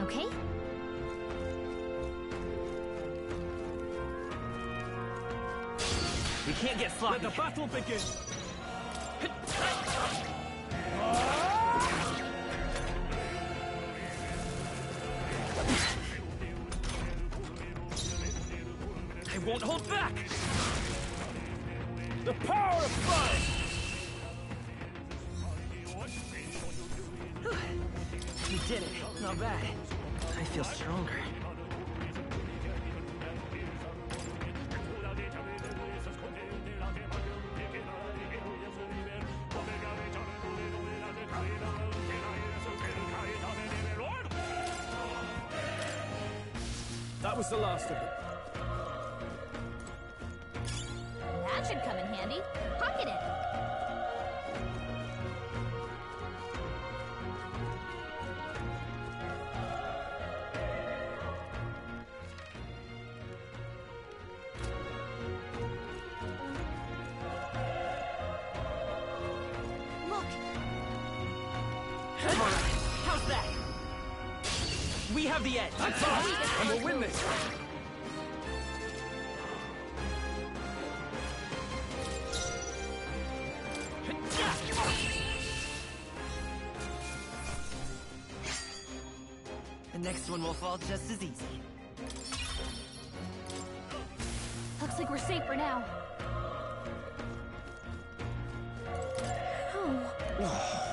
Okay? We can't get sloppy. Let the battle begin. I won't hold back! The power of fire! We did it. Not bad. I feel stronger. That was the last of it. That should come in handy. Pocket it. Look! How's that? We have the edge. That's all! And we'll win this! The next one will fall just as easy. Looks like we're safe for now. Oh.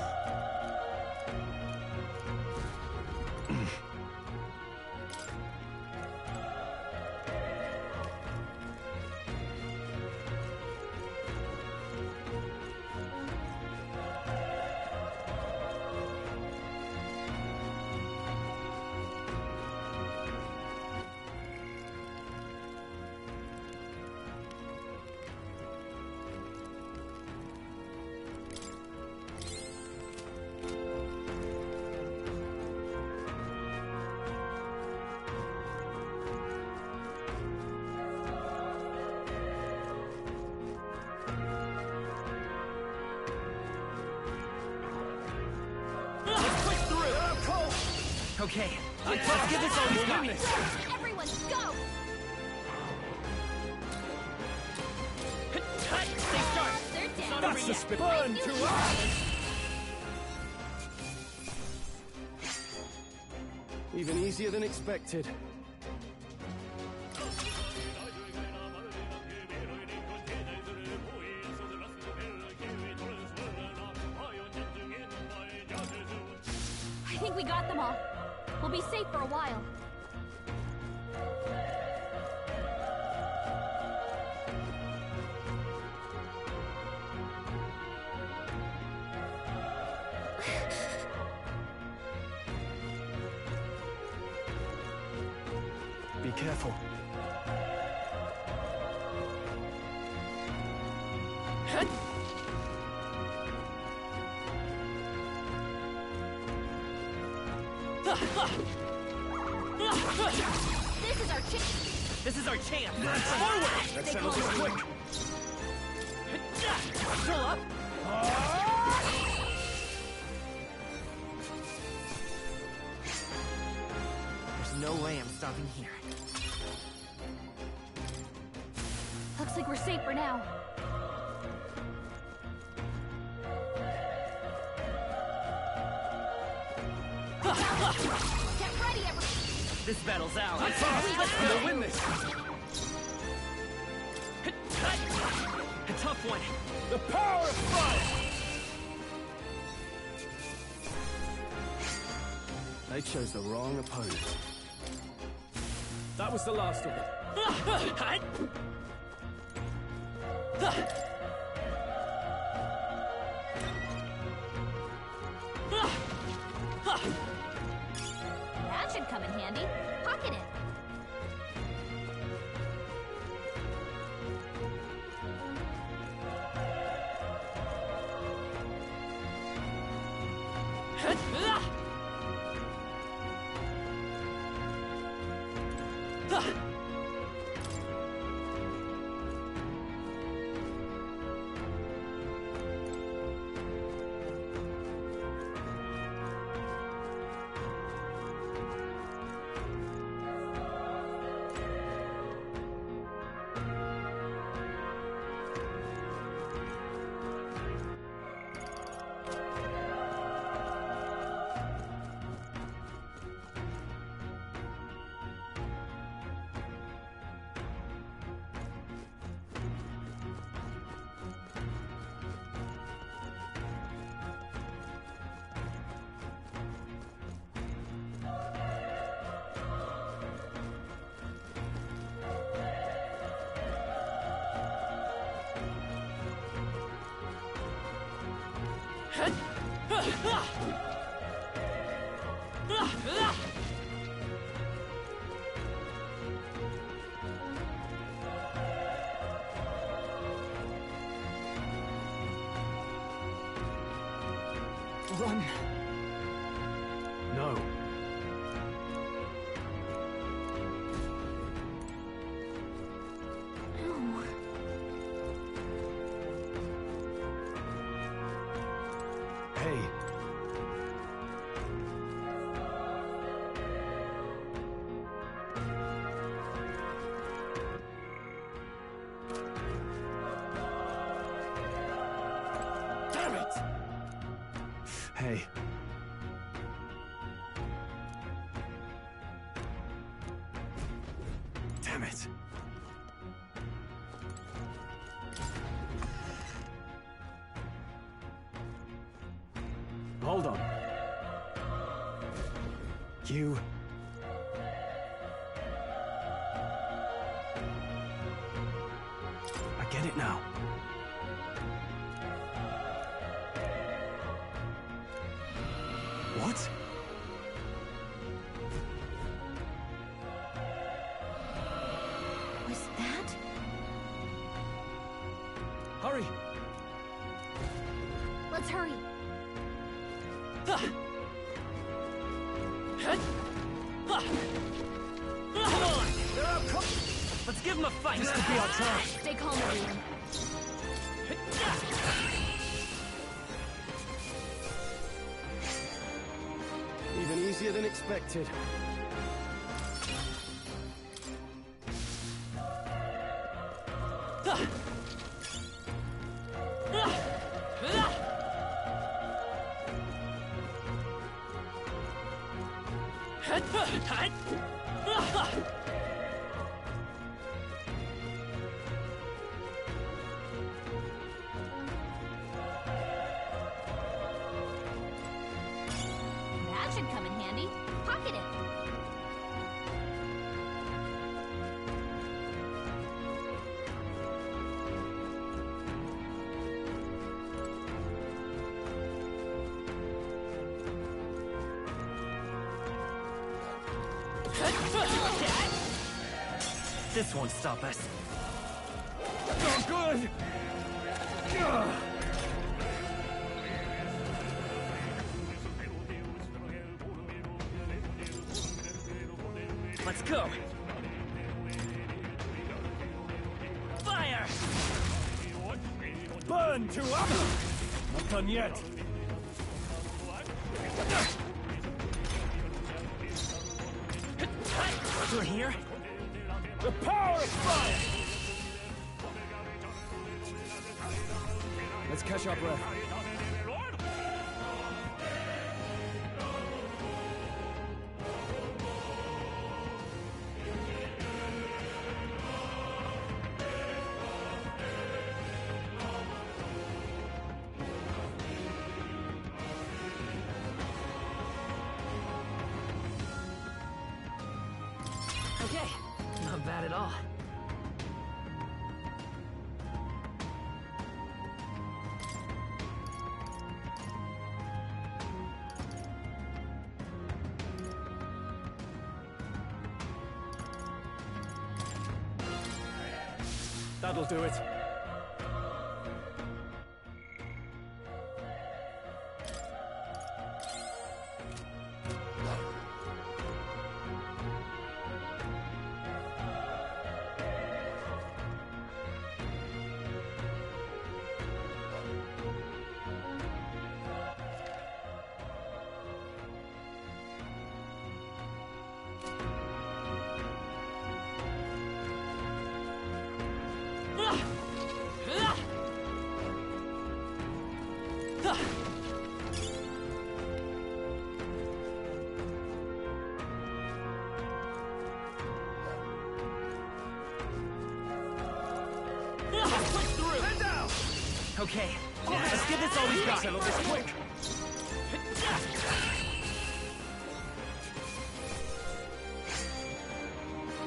Okay, let's give this all we've got. Everyone, go! Stay sharp. They're down. That's the spirit. Burn to us! Even easier than expected. I think we got them all. We'll be safe for a while. Be careful. This is our chance. This is our chance. Forward! That settles it quick. Still up. There's no way I'm stopping here. Looks like we're safe for now. Get ready, everyone! This battle's ours. We'll win this! A tough one. The power of fire! They chose the wrong opponent. That was the last of them. That should come in handy. Pocket it. Run. No. Hey. Damn it! Hey. Damn it. Hold on. You... I get it now. What? Was that? Hurry! Let's hurry. Come on! They're out. Let's give them a fight. This could be our chance. Stay calm, everyone. Even easier than expected. That should come in handy. Pocket it. This won't stop us. Oh, good! Let's go! Fire! Burn to up! Not done yet. Through here? The power of fire! Let's catch our breath. bad at all. That'll do it. Okay, let's give this all we've got. Settle this quick.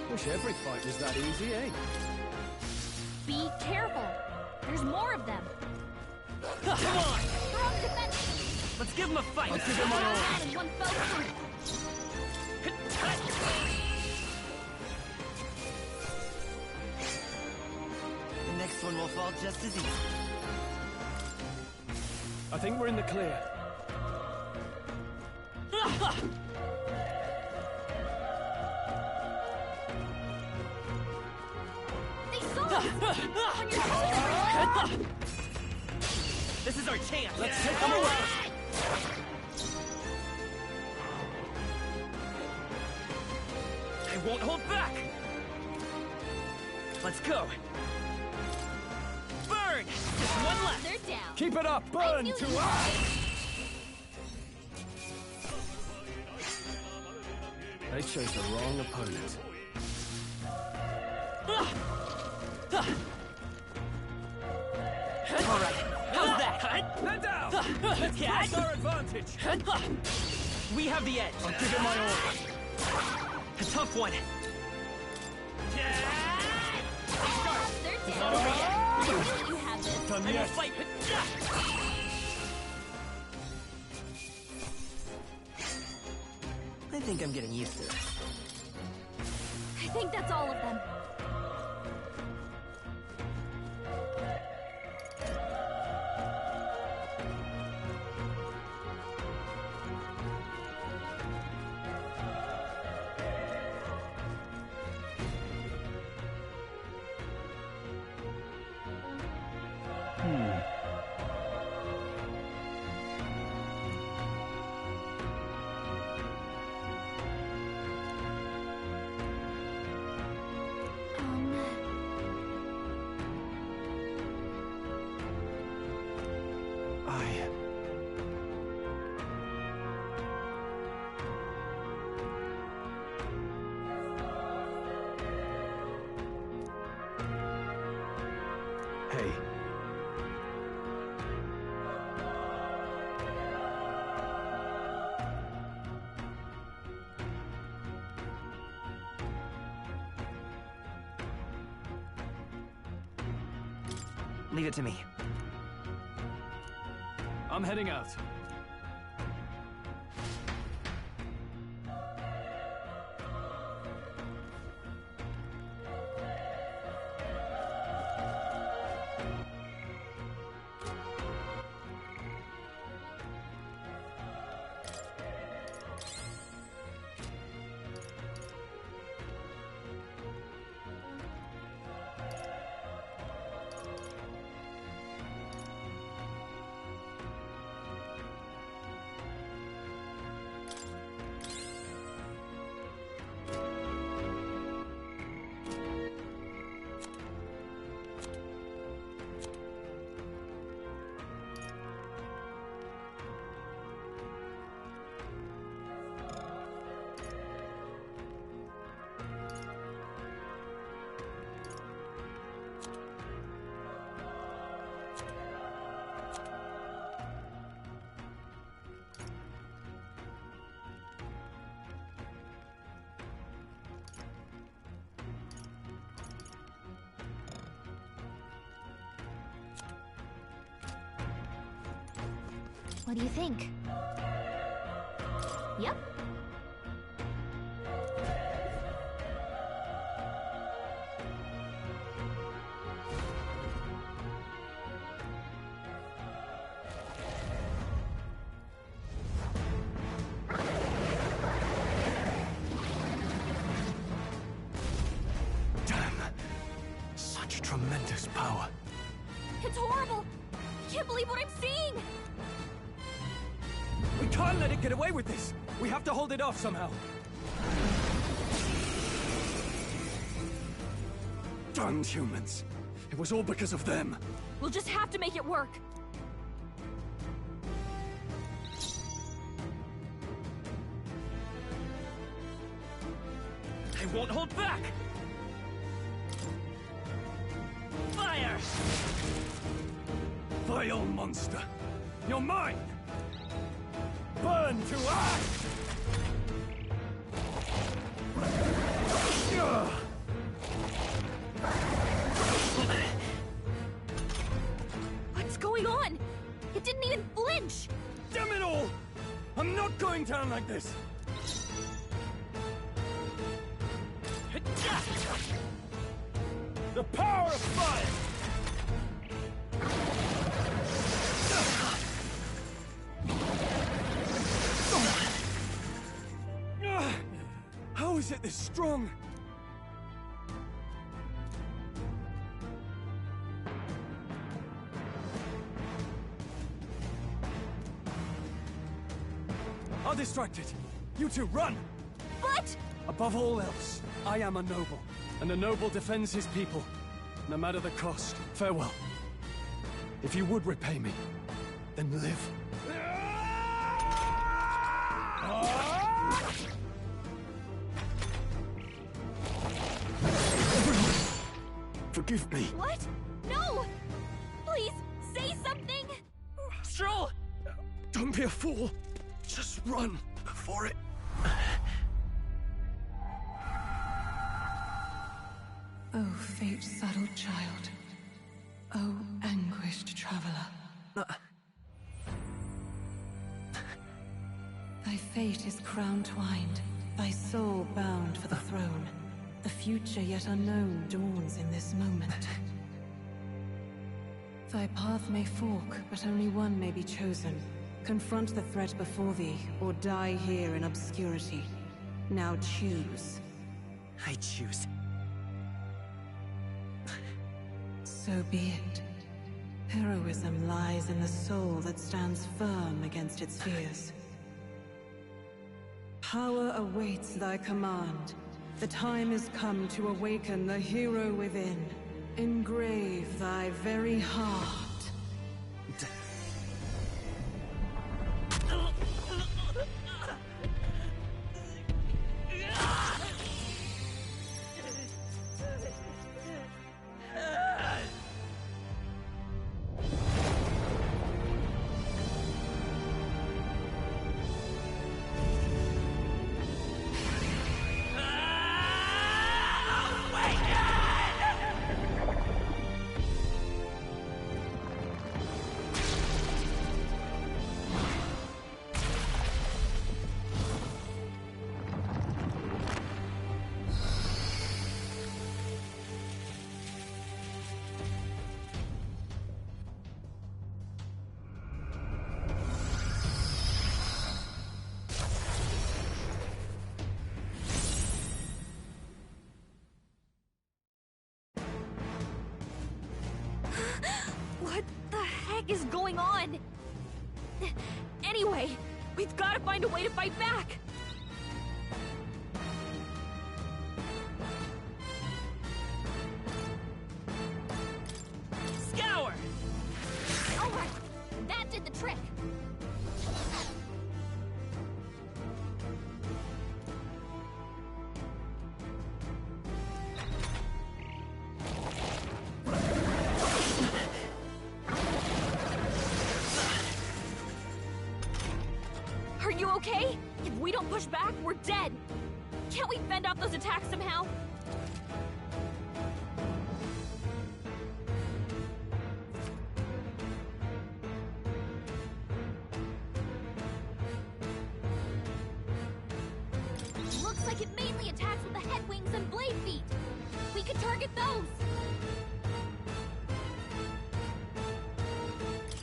Wish every fight was that easy, eh? Be careful. There's more of them. Come on! They're on defense. Let's give them a fight! Let's give them my all. In one fell swoop. The next one will fall just as easy. I think we're in the clear. They saw us! When you're coming This is our chance! Let's take them away! I won't hold back! Let's go! Burn! Just one left! They're down. Keep it up! Burn to us! They chose the wrong opponent. Alright, how's that? Head down! Let's press our advantage! We have the edge! I'll give it my all. A tough one! They're Not down. over yet. You have this. Done I will yet. fight! I think I'm getting used to this. I think that's all of them. Hey. Leave it to me. I'm heading out. What do you think? Yep. Such tremendous power. It's horrible! I can't believe what I'm seeing! We can't let it get away with this! We have to hold it off somehow. Damned humans. It was all because of them. We'll just have to make it work. I won't hold back! Fire! Vile monster. You're mine! Burn to ash! What's going on? It didn't even flinch! Damn it all! I'm not going down like this! The power of fire! How is it this strong? I'll distract it. You two, run! But... Above all else, I am a noble, and a noble defends his people, no matter the cost. Farewell. If you would repay me, then live. Forgive me. What? No! Please, say something! Stroll! Don't be a fool. Just run for it. Oh, fate-saddled child. Oh, anguished traveler. Thy fate is crown-twined, thy soul bound for the throne. The future yet unknown dawns in this moment. Thy path may fork, but only one may be chosen. Confront the threat before thee, or die here in obscurity. Now choose. I choose. So be it. Heroism lies in the soul that stands firm against its fears. Power awaits thy command. The time is come to awaken the hero within. Engrave thy very heart. What the heck is going on? Anyway, we've got to find a way to fight back! Scour! Alright, that did the trick! Are you okay? If we don't push back, we're dead! Can't we fend off those attacks somehow? Looks like it mainly attacks with the head wings and blade feet. We could target those.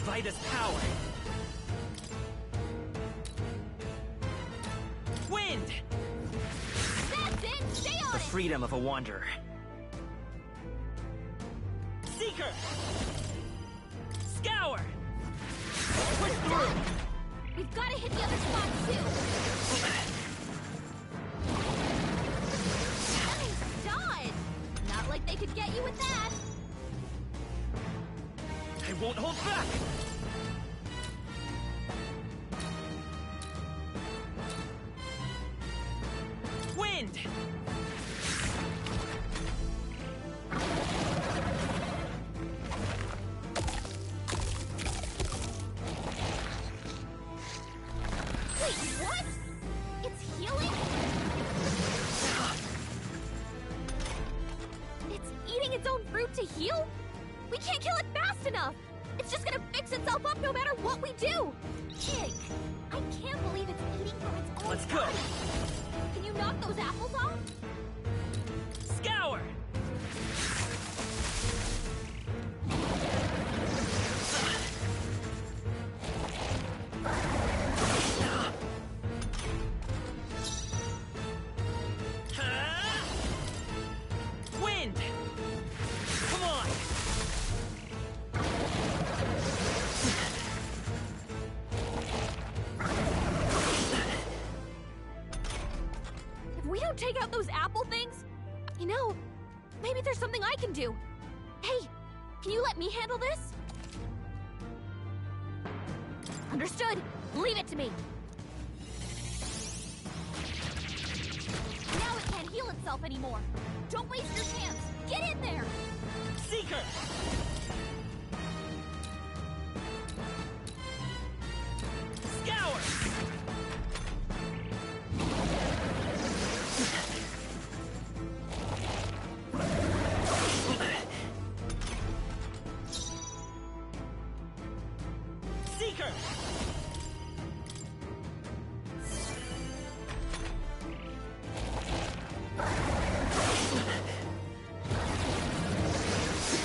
Vida's power. Wind! That's it! Stay on The it! freedom of a wanderer. Seeker! Scour! Push through! We've got to hit the other spot, too! Nice dodge! Not like they could get you with that! I won't hold back! Wind! Wait, what? It's healing? It's eating its own fruit to heal? We can't kill it fast enough! It's just gonna fix itself up no matter what we do! Pig! I can't believe it's eating from its own Let's go! body. Can you knock those apples off? Scour! Wind! Come on! If we don't take out those apple things, you know, maybe there's something I can do. Hey, can you let me handle this? Understood. Leave it to me. Now it can't heal itself anymore. Don't waste your chance. Get in there. Seeker! Scour! Seeker!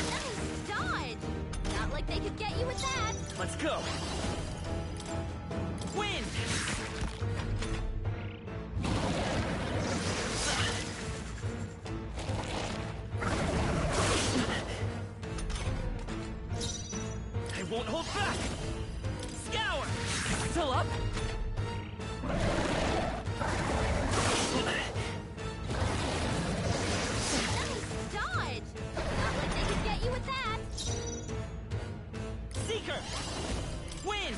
Nice dodge. Not like they could get you with that. Let's go! Wind! I won't hold back! Scour! Still up? Nice dodge. Not like they could get you with that. Seeker! Wind!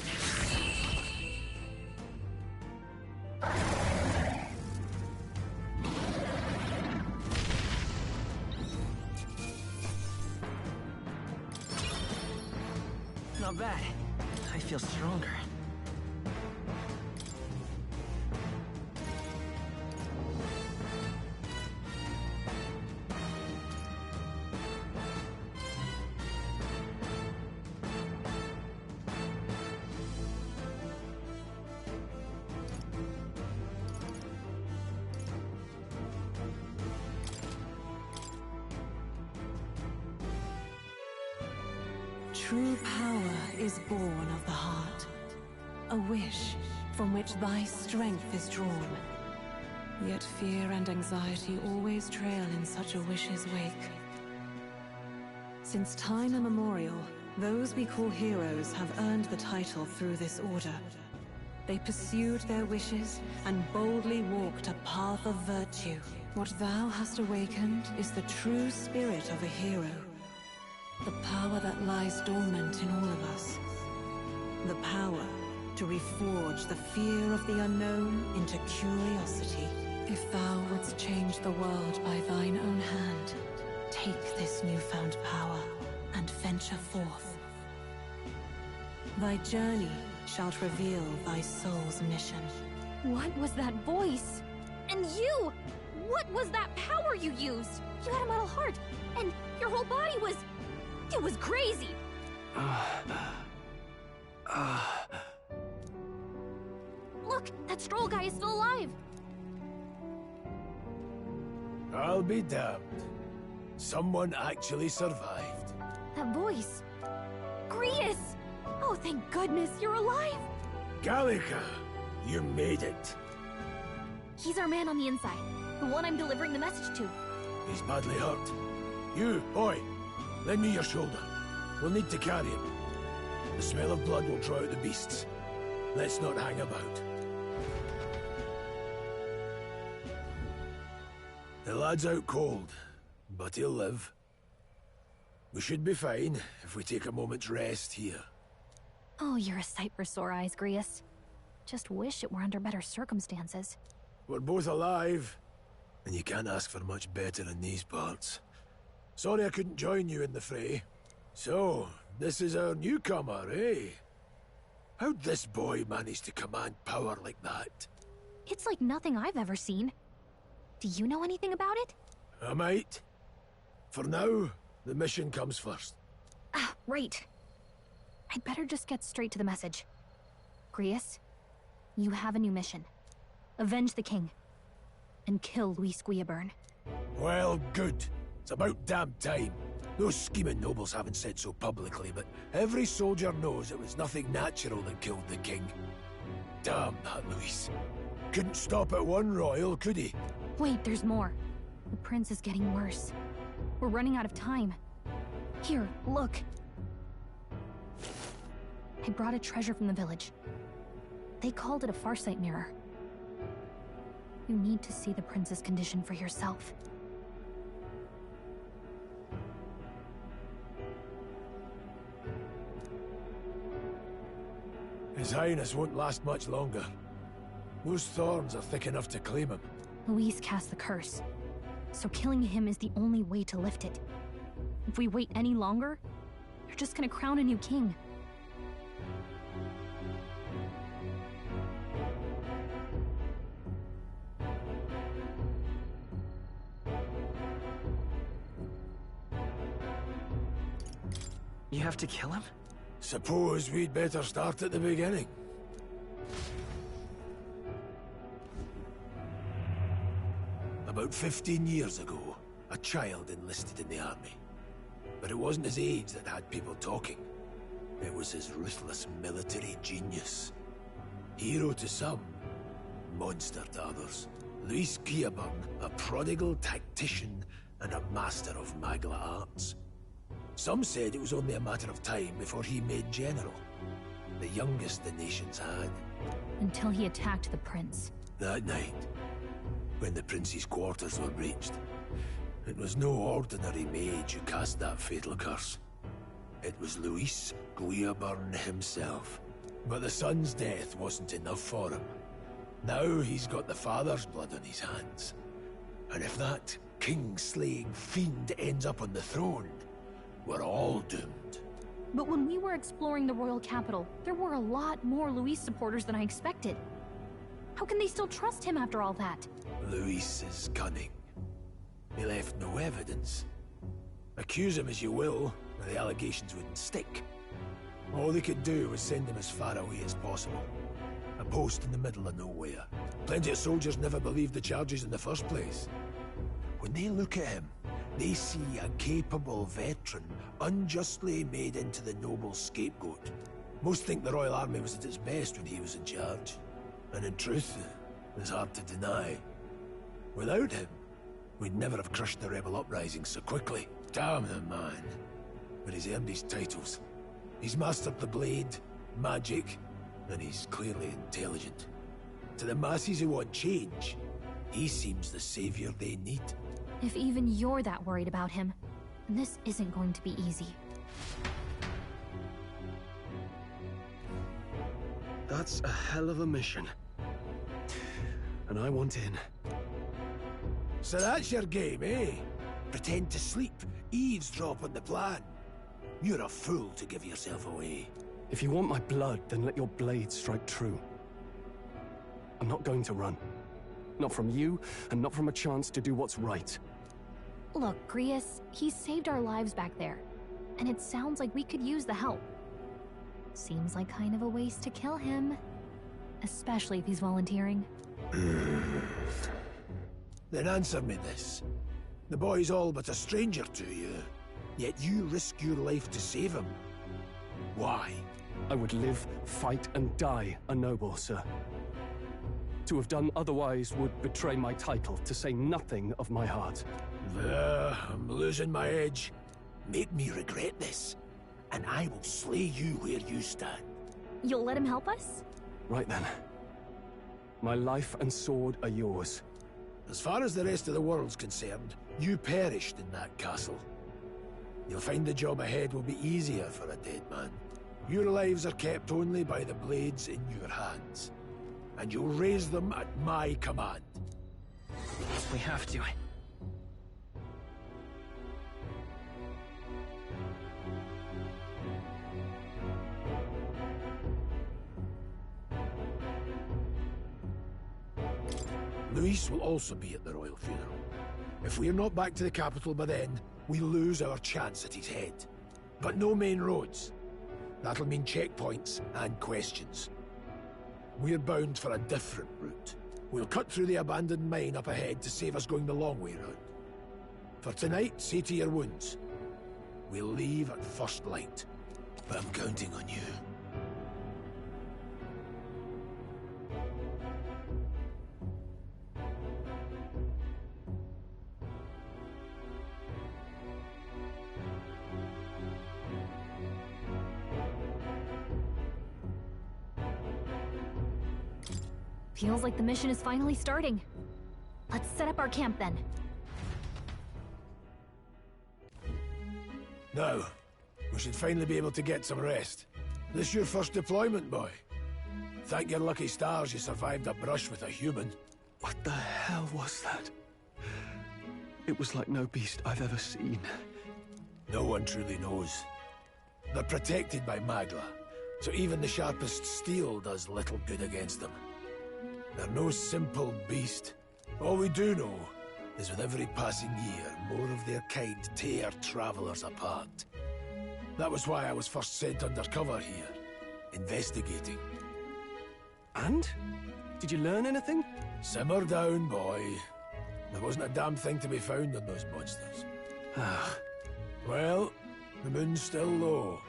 Not bad. I feel stronger. True power is born of the heart, a wish from which thy strength is drawn. Yet fear and anxiety always trail in such a wish's wake. Since time immemorial, those we call heroes have earned the title through this order. They pursued their wishes and boldly walked a path of virtue. What thou hast awakened is the true spirit of a hero. The power that lies dormant in all of us. The power to reforge the fear of the unknown into curiosity. If thou wouldst change the world by thine own hand, take this newfound power and venture forth. Thy journey shalt reveal thy soul's mission. What was that voice? And you! What was that power you used? You had a metal heart, and your whole body was... It was crazy! Look, that Stroll guy is still alive! I'll be damned. Someone actually survived. That voice. Grius! Oh, thank goodness you're alive! Gallica, you made it. He's our man on the inside. The one I'm delivering the message to. He's badly hurt. You, boy, lend me your shoulder. We'll need to carry him. The smell of blood will draw out the beasts. Let's not hang about. The lad's out cold, but he'll live. We should be fine if we take a moment's rest here. Oh, you're a sight for sore eyes, Grius. Just wish it were under better circumstances. We're both alive, and you can't ask for much better in these parts. Sorry I couldn't join you in the fray. So, this is our newcomer, eh? How'd this boy manage to command power like that? It's like nothing I've ever seen. Do you know anything about it? I might. For now, the mission comes first. Ah, right. I'd better just get straight to the message. Grius, you have a new mission. Avenge the king. And kill Luis Guillaburn. Well, good. It's about damn time. Those scheming nobles haven't said so publicly, but every soldier knows it was nothing natural that killed the king. Damn that Luis. Couldn't stop at one royal, could he? Wait, there's more. The prince is getting worse. We're running out of time. Here, look. I brought a treasure from the village. They called it a farsight mirror. You need to see the prince's condition for yourself. His Highness won't last much longer. Those thorns are thick enough to claim him. Luis cast the curse, so killing him is the only way to lift it. If we wait any longer, you're just gonna crown a new king. You have to kill him? Suppose we'd better start at the beginning. About 15 years ago, a child enlisted in the army. But it wasn't his age that had people talking. It was his ruthless military genius. Hero to some, monster to others. Luis Guillaburn, a prodigal tactician and a master of Magla arts. Some said it was only a matter of time before he made general. The youngest the nations had. Until he attacked the prince. That night, when the prince's quarters were breached, it was no ordinary mage who cast that fatal curse. It was Luis Guillaburn himself. But the son's death wasn't enough for him. Now he's got the father's blood on his hands. And if that king-slaying fiend ends up on the throne, we're all doomed. But when we were exploring the royal capital, there were a lot more Luis supporters than I expected. How can they still trust him after all that? Luis is cunning. He left no evidence. Accuse him as you will, but the allegations wouldn't stick. All they could do was send him as far away as possible. A post in the middle of nowhere. Plenty of soldiers never believed the charges in the first place. When they look at him, they see a capable veteran unjustly made into the noble scapegoat. Most think the Royal Army was at its best when he was in charge. And in truth, it's hard to deny. Without him, we'd never have crushed the rebel uprising so quickly. Damn the man. But he's earned his titles. He's mastered the blade, magic, and he's clearly intelligent. To the masses who want change, he seems the savior they need. If even you're that worried about him, this isn't going to be easy. That's a hell of a mission. And I want in. So that's your game, eh? Pretend to sleep, eavesdrop on the plan. You're a fool to give yourself away. If you want my blood, then let your blade strike true. I'm not going to run. Not from you, and not from a chance to do what's right. Look, Grius, he saved our lives back there. And it sounds like we could use the help. Seems like kind of a waste to kill him. Especially if he's volunteering. Then answer me this. The boy's all but a stranger to you, yet you risk your life to save him. Why? I would live, fight, and die a noble, sir. To have done otherwise would betray my title, to say nothing of my heart. I'm losing my edge. Make me regret this, and I will slay you where you stand. You'll let him help us? Right then. My life and sword are yours. As far as the rest of the world's concerned, you perished in that castle. You'll find the job ahead will be easier for a dead man. Your lives are kept only by the blades in your hands, and you'll raise them at my command. We have to. Luis will also be at the royal funeral. If we're not back to the capital by then, we lose our chance at his head. But no main roads. That'll mean checkpoints and questions. We're bound for a different route. We'll cut through the abandoned mine up ahead to save us going the long way round. For tonight, see to your wounds. We'll leave at first light. But I'm counting on you. Feels like the mission is finally starting. Let's set up our camp then. Now, we should finally be able to get some rest. This your first deployment, boy? Thank your lucky stars you survived a brush with a human. What the hell was that? It was like no beast I've ever seen. No one truly knows. They're protected by Magla, so even the sharpest steel does little good against them. They're no simple beast. All we do know is with every passing year, more of their kind tear travelers apart. That was why I was first sent undercover here, investigating. And? Did you learn anything? Simmer down, boy. There wasn't a damn thing to be found on those monsters. Well, the moon's still low.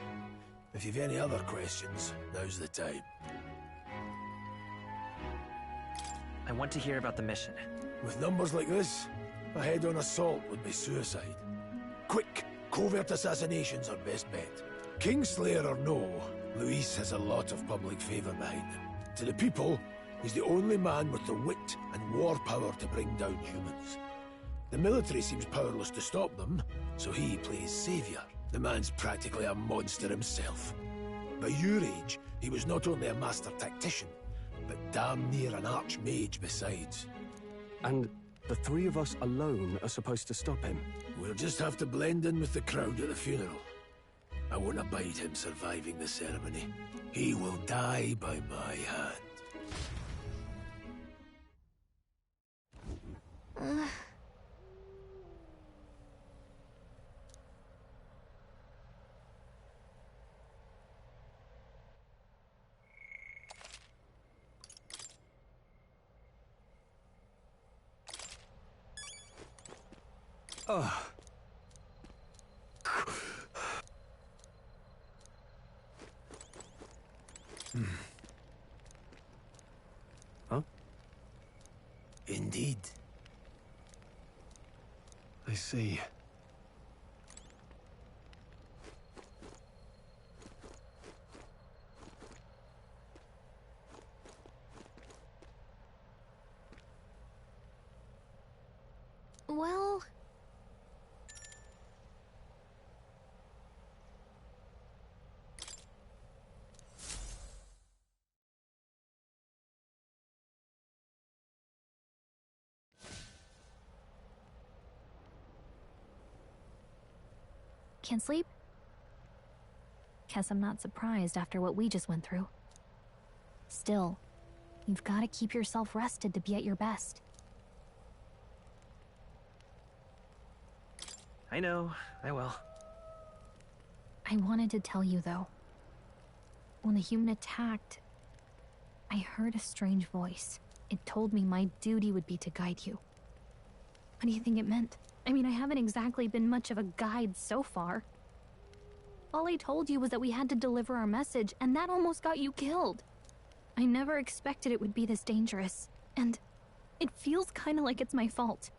If you've any other questions, now's the time. I want to hear about the mission. With numbers like this, a head-on assault would be suicide. Quick, covert assassinations are best bet. Kingslayer or no, Luis has a lot of public favor behind him. To the people, he's the only man with the wit and war power to bring down humans. The military seems powerless to stop them, so he plays savior. The man's practically a monster himself. By your age, he was not only a master tactician, but damn near an archmage besides. And the three of us alone are supposed to stop him? We'll just have to blend in with the crowd at the funeral. I won't abide him surviving the ceremony. He will die by my hand. Huh? Indeed. I see. Well... Can't sleep? Guess I'm not surprised after what we just went through. Still, you've got to keep yourself rested to be at your best. I know, I will. I wanted to tell you, though. When the human attacked, I heard a strange voice. It told me my duty would be to guide you. What do you think it meant? I mean, I haven't exactly been much of a guide so far. All I told you was that we had to deliver our message, and that almost got you killed. I never expected it would be this dangerous, and it feels kind of like it's my fault.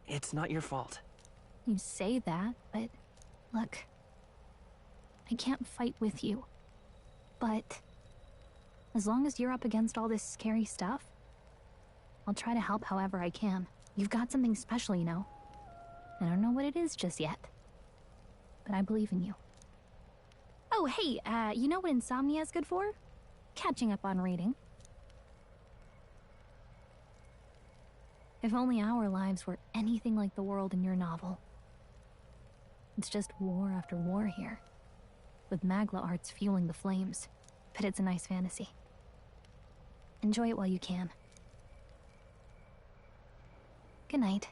It's not your fault. You say that, but look, I can't fight with you. But as long as you're up against all this scary stuff, I'll try to help however I can. You've got something special, you know. I don't know what it is just yet, but I believe in you. Oh, hey, you know what insomnia is good for? Catching up on reading. If only our lives were anything like the world in your novel. It's just war after war here, with Magla arts fueling the flames. But it's a nice fantasy. Enjoy it while you can. Good night.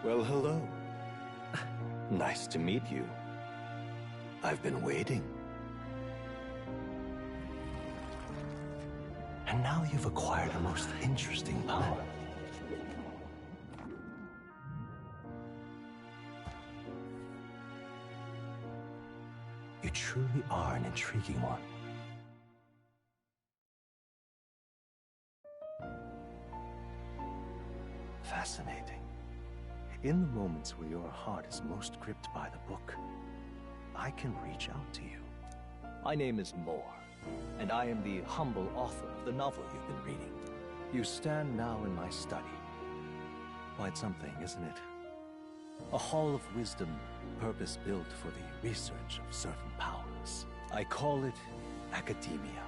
Well, hello. Nice to meet you. I've been waiting. And now you've acquired a most interesting power. You truly are an intriguing one. Fascinating. In the moments where your heart is most gripped by the book, I can reach out to you. My name is Moore, and I am the humble author of the novel you've been reading. You stand now in my study. Quite something, isn't it? A hall of wisdom, purpose-built for the research of certain powers. I call it academia.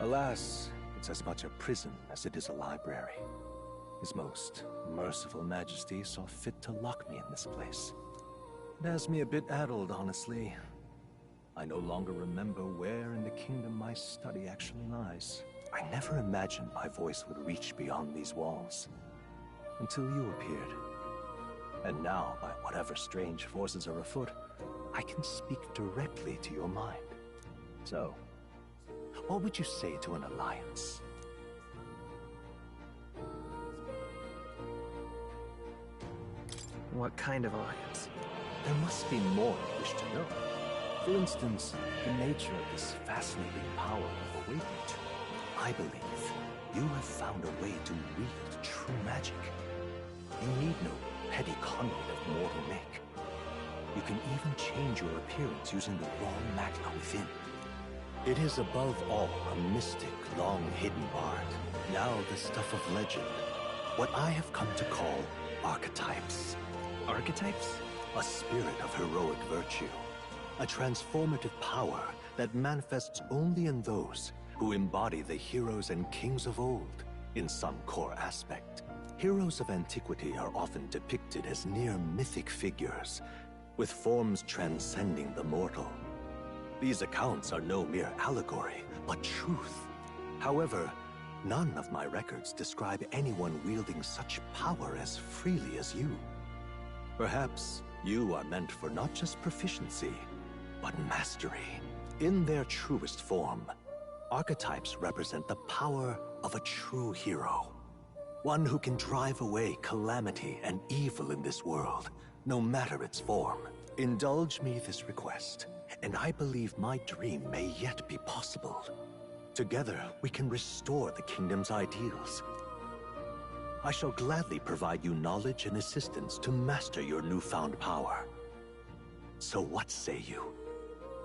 Alas, it's as much a prison as it is a library. His most merciful majesty saw fit to lock me in this place. It has me a bit addled, honestly. I no longer remember where in the kingdom my study actually lies. I never imagined my voice would reach beyond these walls, until you appeared. And now, by whatever strange forces are afoot, I can speak directly to your mind. So, what would you say to an alliance? What kind of alliance? There must be more you wish to know. For instance, the nature of this fascinating power you've awakened to. I believe you have found a way to wield true magic. You need no petty conduit of mortal make. You can even change your appearance using the raw magna within. It is above all a mystic, long-hidden art, now the stuff of legend. What I have come to call archetypes. Archetypes? A spirit of heroic virtue. A transformative power that manifests only in those who embody the heroes and kings of old in some core aspect. Heroes of antiquity are often depicted as near mythic figures, with forms transcending the mortal. These accounts are no mere allegory, but truth. However, none of my records describe anyone wielding such power as freely as you. Perhaps you are meant for not just proficiency, but mastery. In their truest form, archetypes represent the power of a true hero. One who can drive away calamity and evil in this world, no matter its form. Indulge me this request, and I believe my dream may yet be possible. Together, we can restore the kingdom's ideals. I shall gladly provide you knowledge and assistance to master your newfound power. So what say you?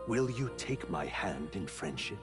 Will you take my hand in friendship?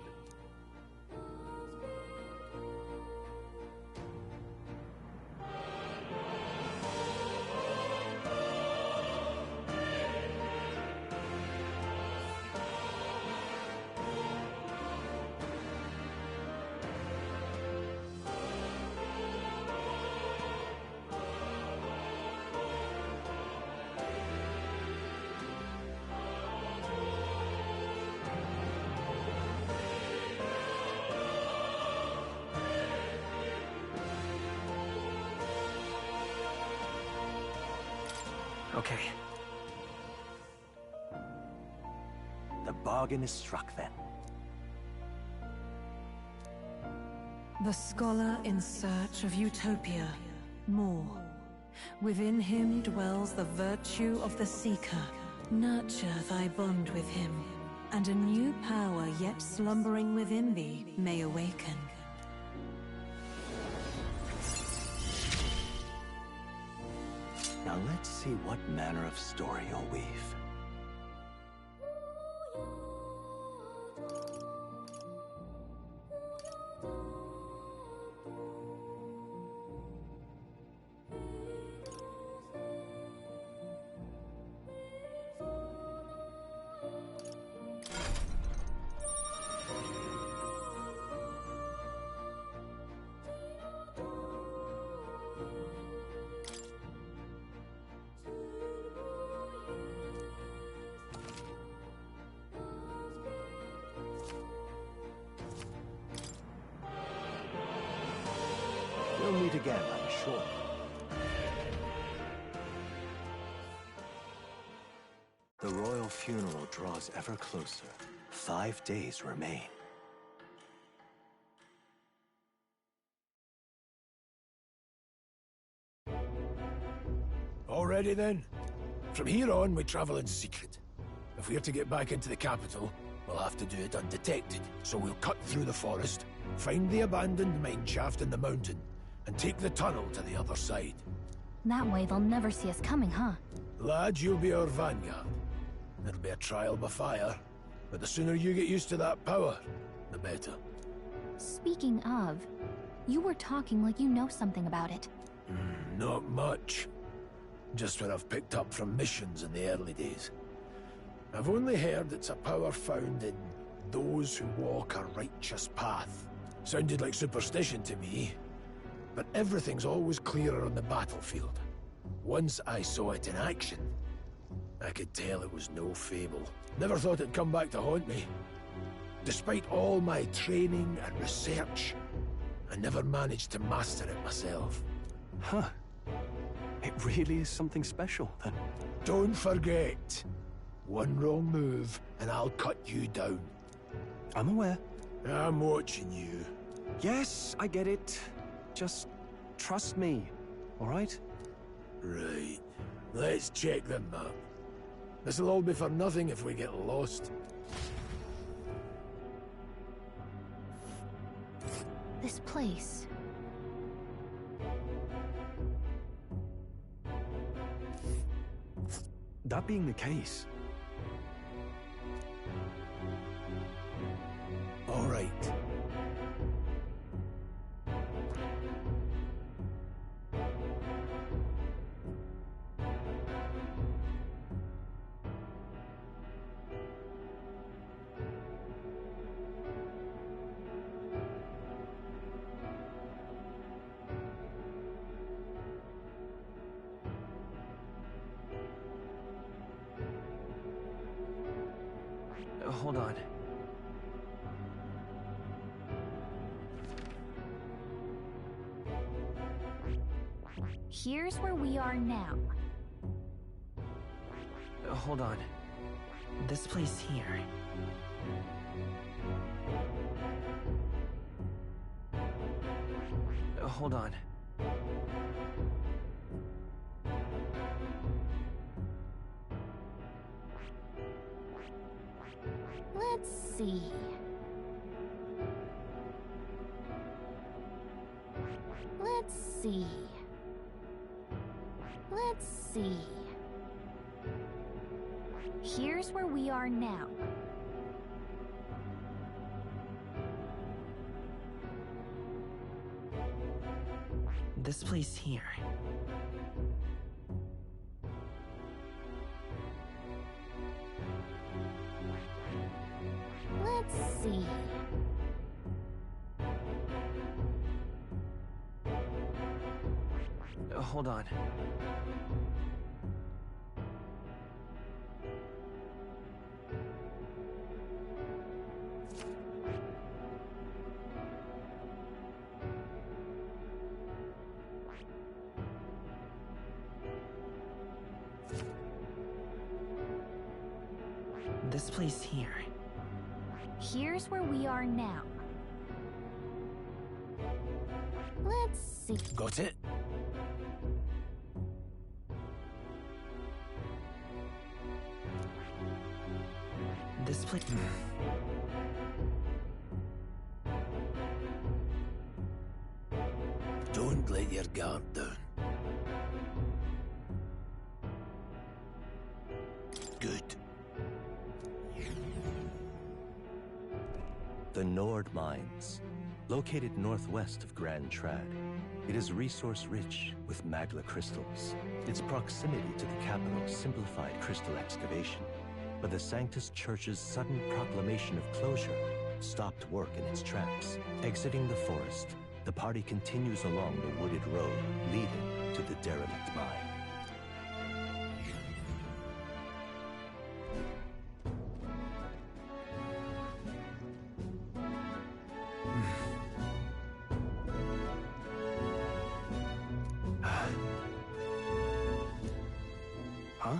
Okay. The bargain is struck then. The scholar in search of utopia. More. Within him dwells the virtue of the seeker. Nurture thy bond with him, and a new power yet slumbering within thee may awaken. Now let's see what manner of story you'll weave. We'll meet again, I'm sure. The royal funeral draws ever closer. 5 days remain. Already then? From here on, we travel in secret. If we're to get back into the capital, we'll have to do it undetected. So we'll cut through the forest, find the abandoned mine shaft in the mountain, and take the tunnel to the other side. That way they'll never see us coming, huh? Lad, you'll be our vanguard. It'll be a trial by fire, but the sooner you get used to that power, the better. Speaking of, you were talking like you know something about it. Not much. Just what I've picked up from missions in the early days. I've only heard it's a power found in those who walk a righteous path. Sounded like superstition to me, but everything's always clearer on the battlefield. Once I saw it in action, I could tell it was no fable. Never thought it'd come back to haunt me. Despite all my training and research, I never managed to master it myself. Huh. It really is something special, then. Don't forget, one wrong move and I'll cut you down. I'm aware. I'm watching you. Yes, I get it. Just trust me, all right? Right. Let's check the map. This'll all be for nothing if we get lost. This place. That being the case... All right. Hold on. Here's where we are now. Hold on. This place here. Hold on. Let's see. Let's see. Let's see. Here's where we are now. This place here. Let's see. Hold on. place here? Here's where we are now. Let's see. Got it? This place... Don't let your guard down. Good. The Nord Mines, located northwest of Grand Trad. It is resource-rich with magla crystals. Its proximity to the capital simplified crystal excavation, but the Sanctus Church's sudden proclamation of closure stopped work in its tracks. Exiting the forest, the party continues along the wooded road leading to the derelict mine. Huh?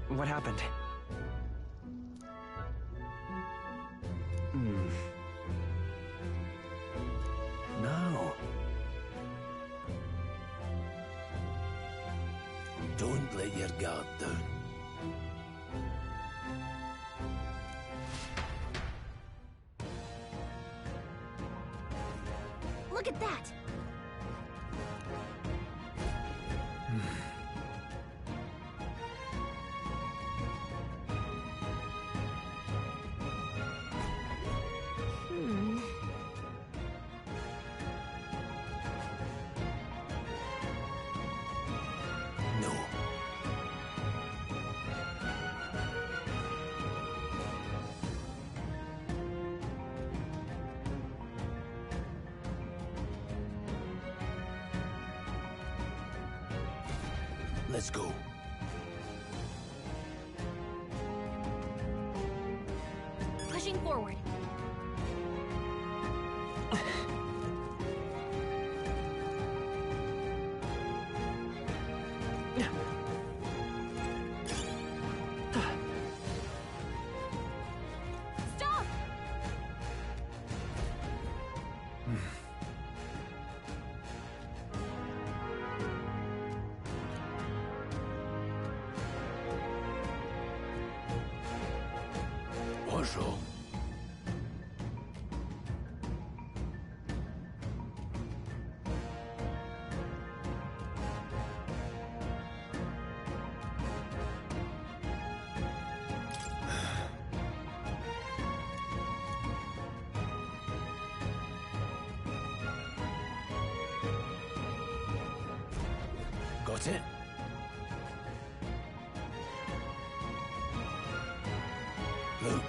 What happened? No. Don't let your guard down. Look at that! Let's go. Pushing forward. Stop! What's wrong? Got it? Look.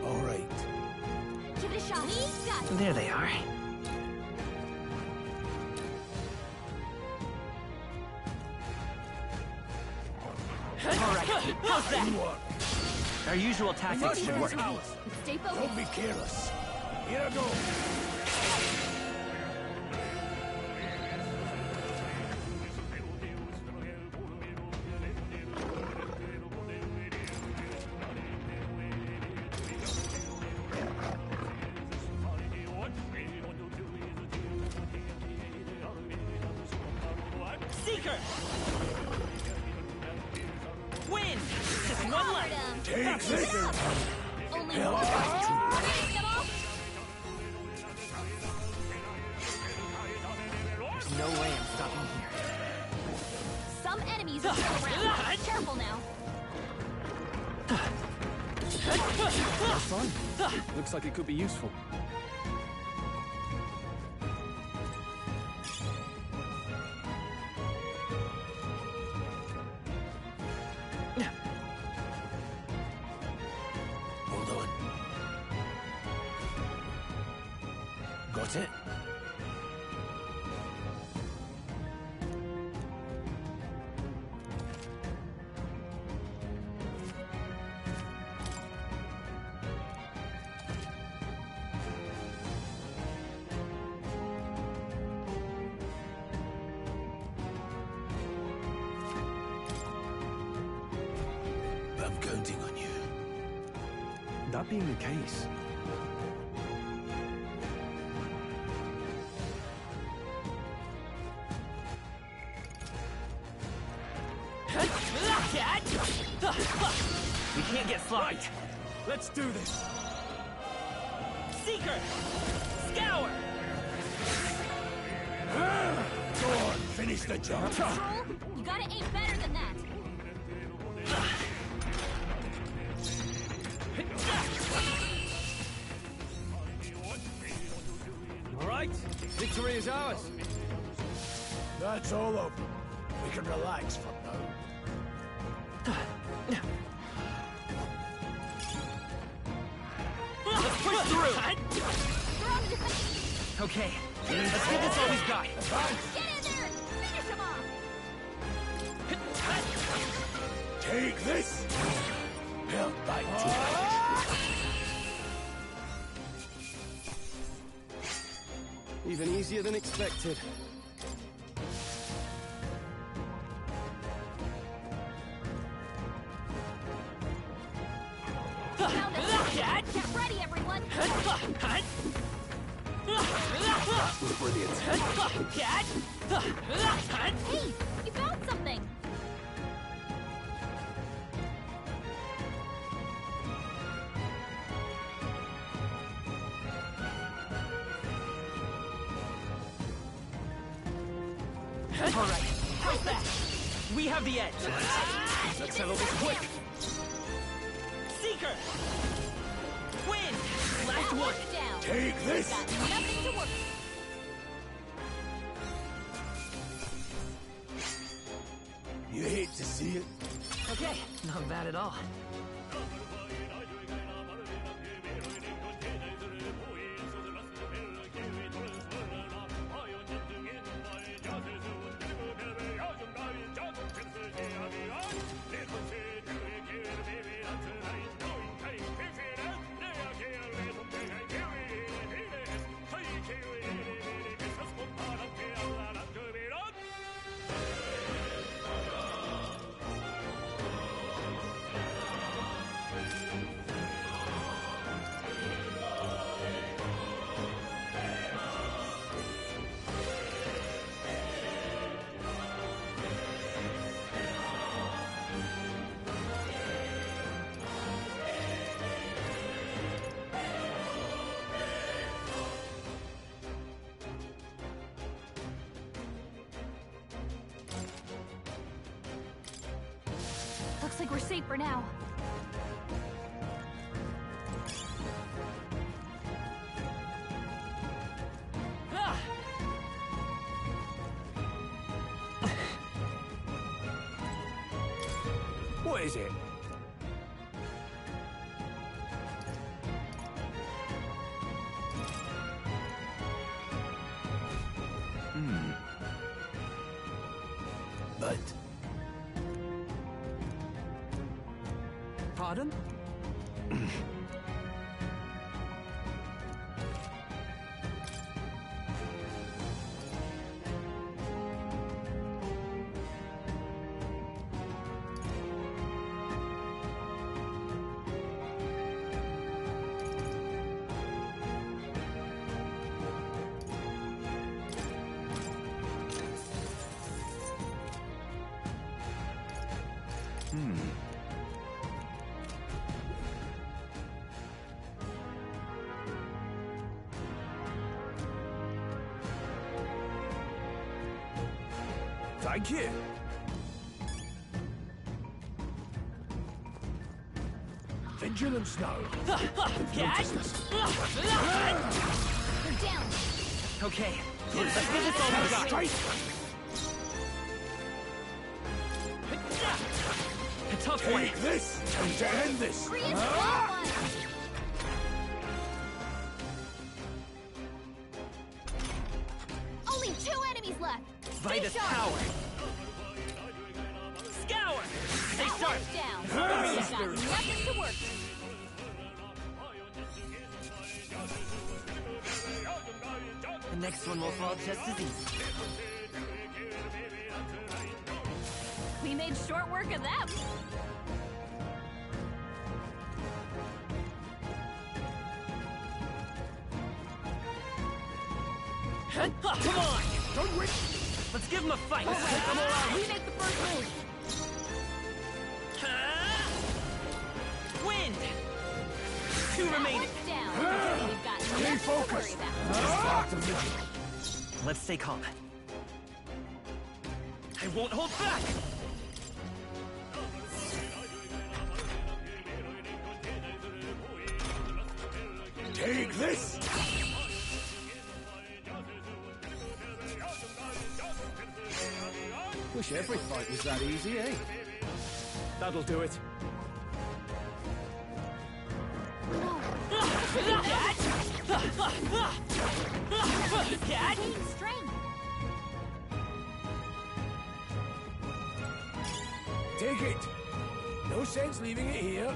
All right. Give it a shot. We got it. There they are. Alright, how's that? Our usual tactics should work. Stay focused. Don't be careless. Here I go. Seeker! Win! Just one life! Take this! Only Hell, one. that's true. There's no way I'm stopping here. Some enemies are still around. Careful now. That's fine. Looks like it could be useful. Hold on. Got it? I'm counting on you. That being the case, We can't get sloppy. Let's do this. Seeker! Scour! Go on, finish the job. Troll, you gotta aim better than that. All right, victory is ours. That's all over. We can relax for now. Let's push through. Okay, let's give this all we've got. Get in there and finish him off. Take this! Help by even easier than expected. Get ready, everyone. Brilliant. Hey, you found something. All right, how's that? We have the edge. Let's settle this quick. Seeker! Win! Last one! Down. Take this! Got nothing to work. You hate to see it? Okay, not bad at all. Looks like we're safe for now. What is it? But Pardon? thank you. vigilance now. Catch! They're down. Okay, let's give this all we got. Straight. A tough one. Take this and to end this. Free as one. Only 2 enemies left. By the Stay sharp. power. Scour! Stay That sharp! one's down. You've got nothing to work with. The next one will fall just as easy. We made short work of them. Come on! Don't wait! Let's give him a fight! Come on! We make the first move. Wind! 2 remaining. One's down. We've got nothing to worry about. Let's stay calm. I won't hold back! Take this! Wish every fight was that easy, eh? That'll do it. Gain strength. Take it. No sense leaving it here.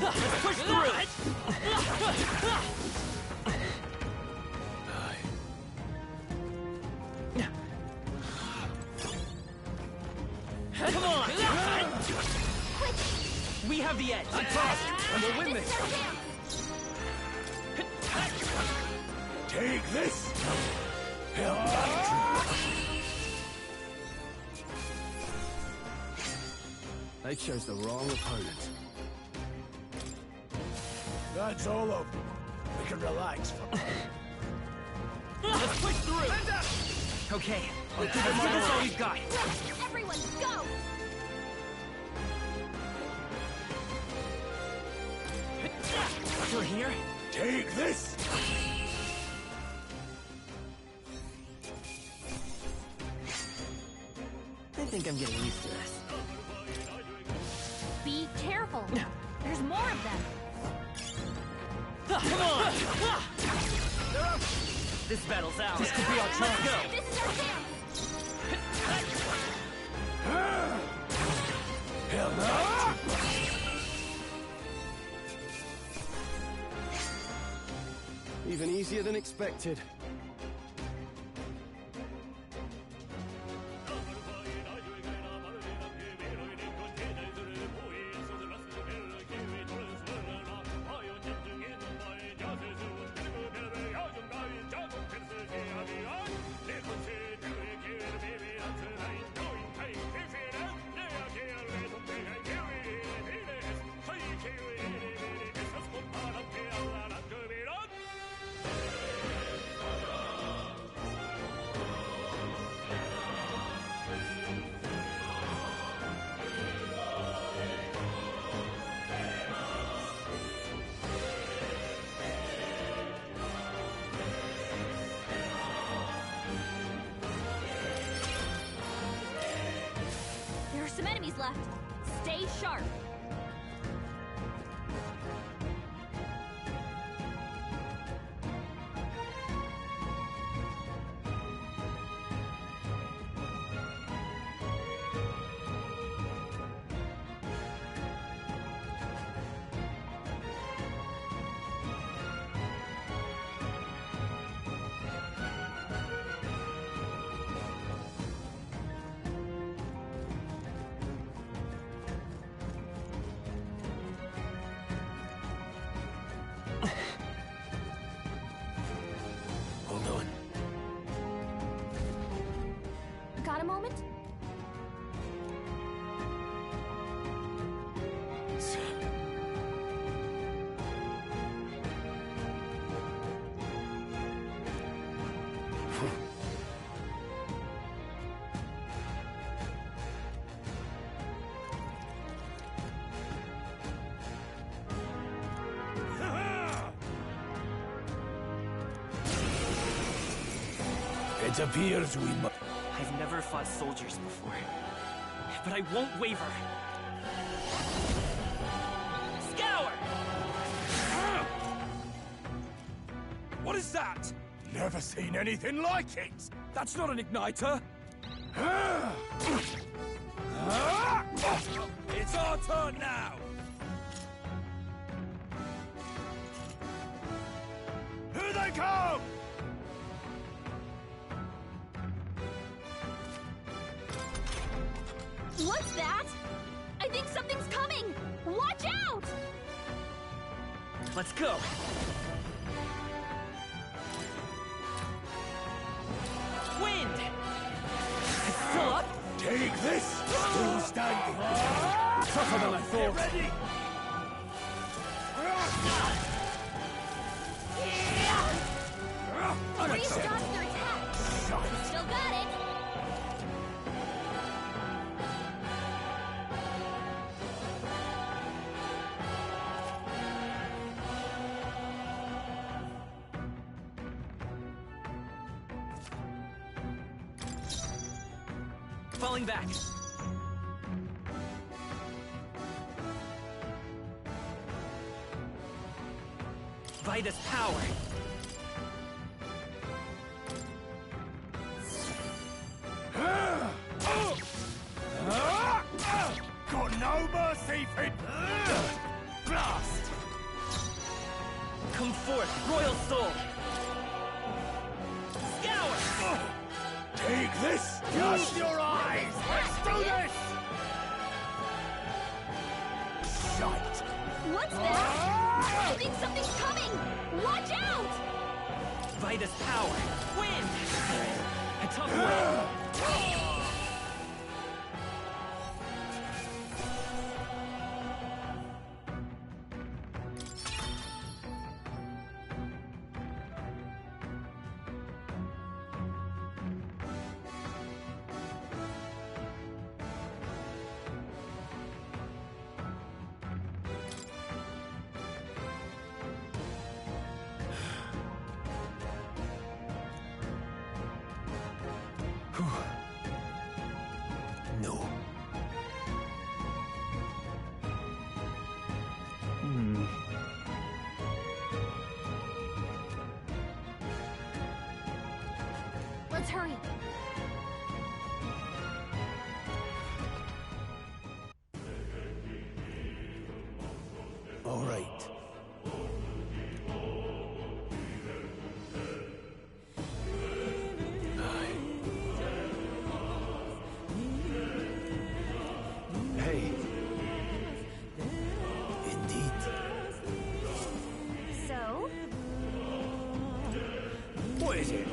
Let's push through! Come on! We have the edge! And we'll win this! Take this! They chose the wrong opponent. That's all over. We can relax for now. Let's push through! Okay, let's give this all we've got. Everyone, go! Still here? Take this! I think I'm getting used to this. Be careful. There's more of them. Come on! This battle's ours. This could be our chance. Go! This is our chance. Hell no! Even easier than expected. Some enemies left. Stay sharp. It appears we must... I've never fought soldiers before, but I won't waver. Scour! What is that? Never seen anything like it! That's not an igniter! It's our turn now! Here they come! What's that? I think something's coming! Watch out! Let's go! Wind! It's still up? Take this! Still standing! Tougher than I thought. Get ready! Restart their attack! Still got it! Falling back. Vitus power. Got no mercy for... Blast! Come forth, royal soul. Scour! Take this! Close your eyes! Let's do this! Shite! What's that? I think something's coming! Watch out! Vitus power. Wind! A tough wind. No. Let's hurry. All right. Hey. Indeed. So? What is it?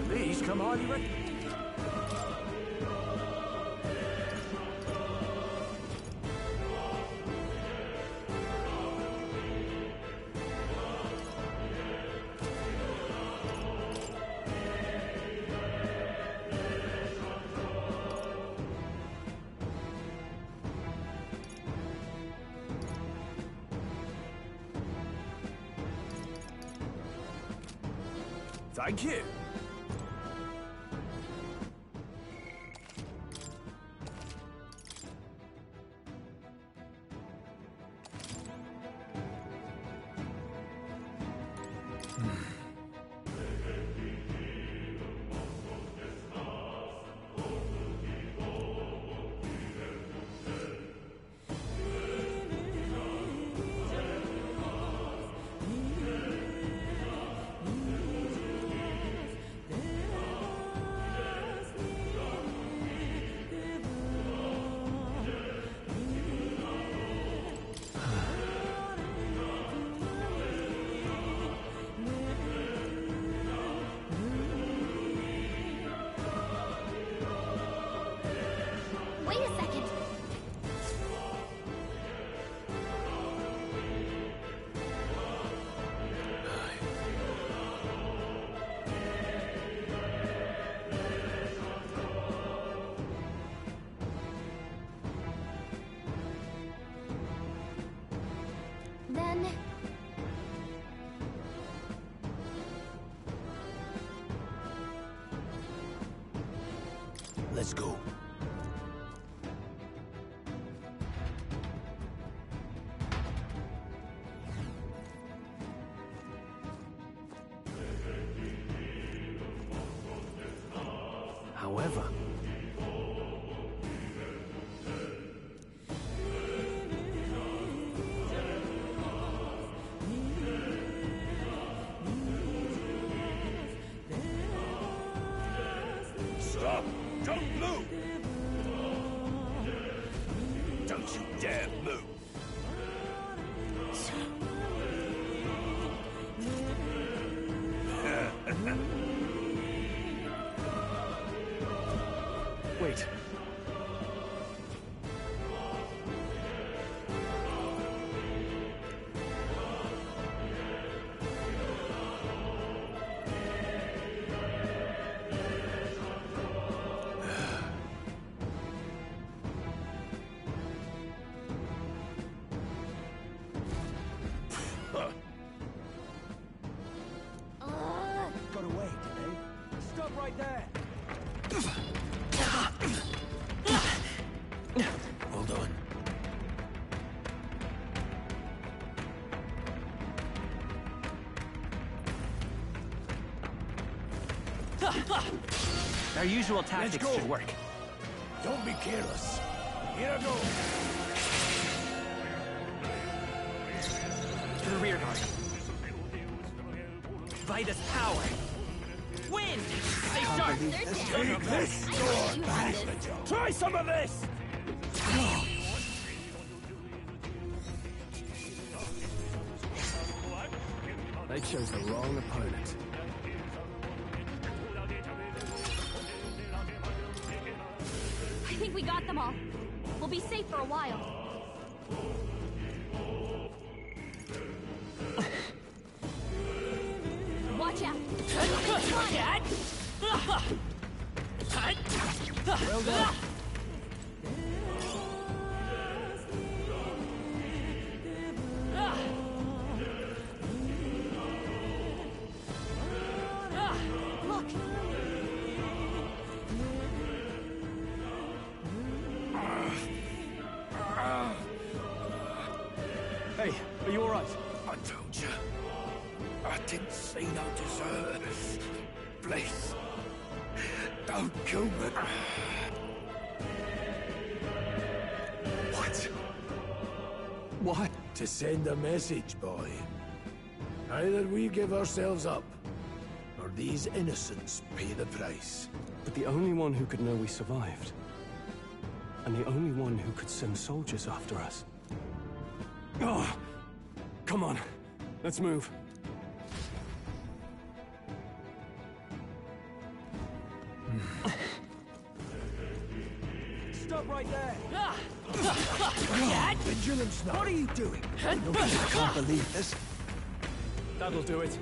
Please come on, you ready? Thank you. Let's go. However, Stop! Don't move! Don't you dare move! wait. Got away, did they? Stop right there! Hold on. Our usual tactics go. should work. Don't be careless. Here I go. To the rear guard. Vitus power. Wind! Stay sharp! Take this sword back! Try some of this! They chose the wrong opponent. I think we got them all. We'll be safe for a while. Watch out! Well done. Look! Hey, are you alright? I told you. I didn't see no dessert. Please. Don't kill me. What? What? To send a message, boy. Either we give ourselves up, or these innocents pay the price. But the only one who could know we survived, and the only one who could send soldiers after us. Oh, come on, let's move. Stop right there! Vigilance now. What are you doing? I can't believe this. That'll do it.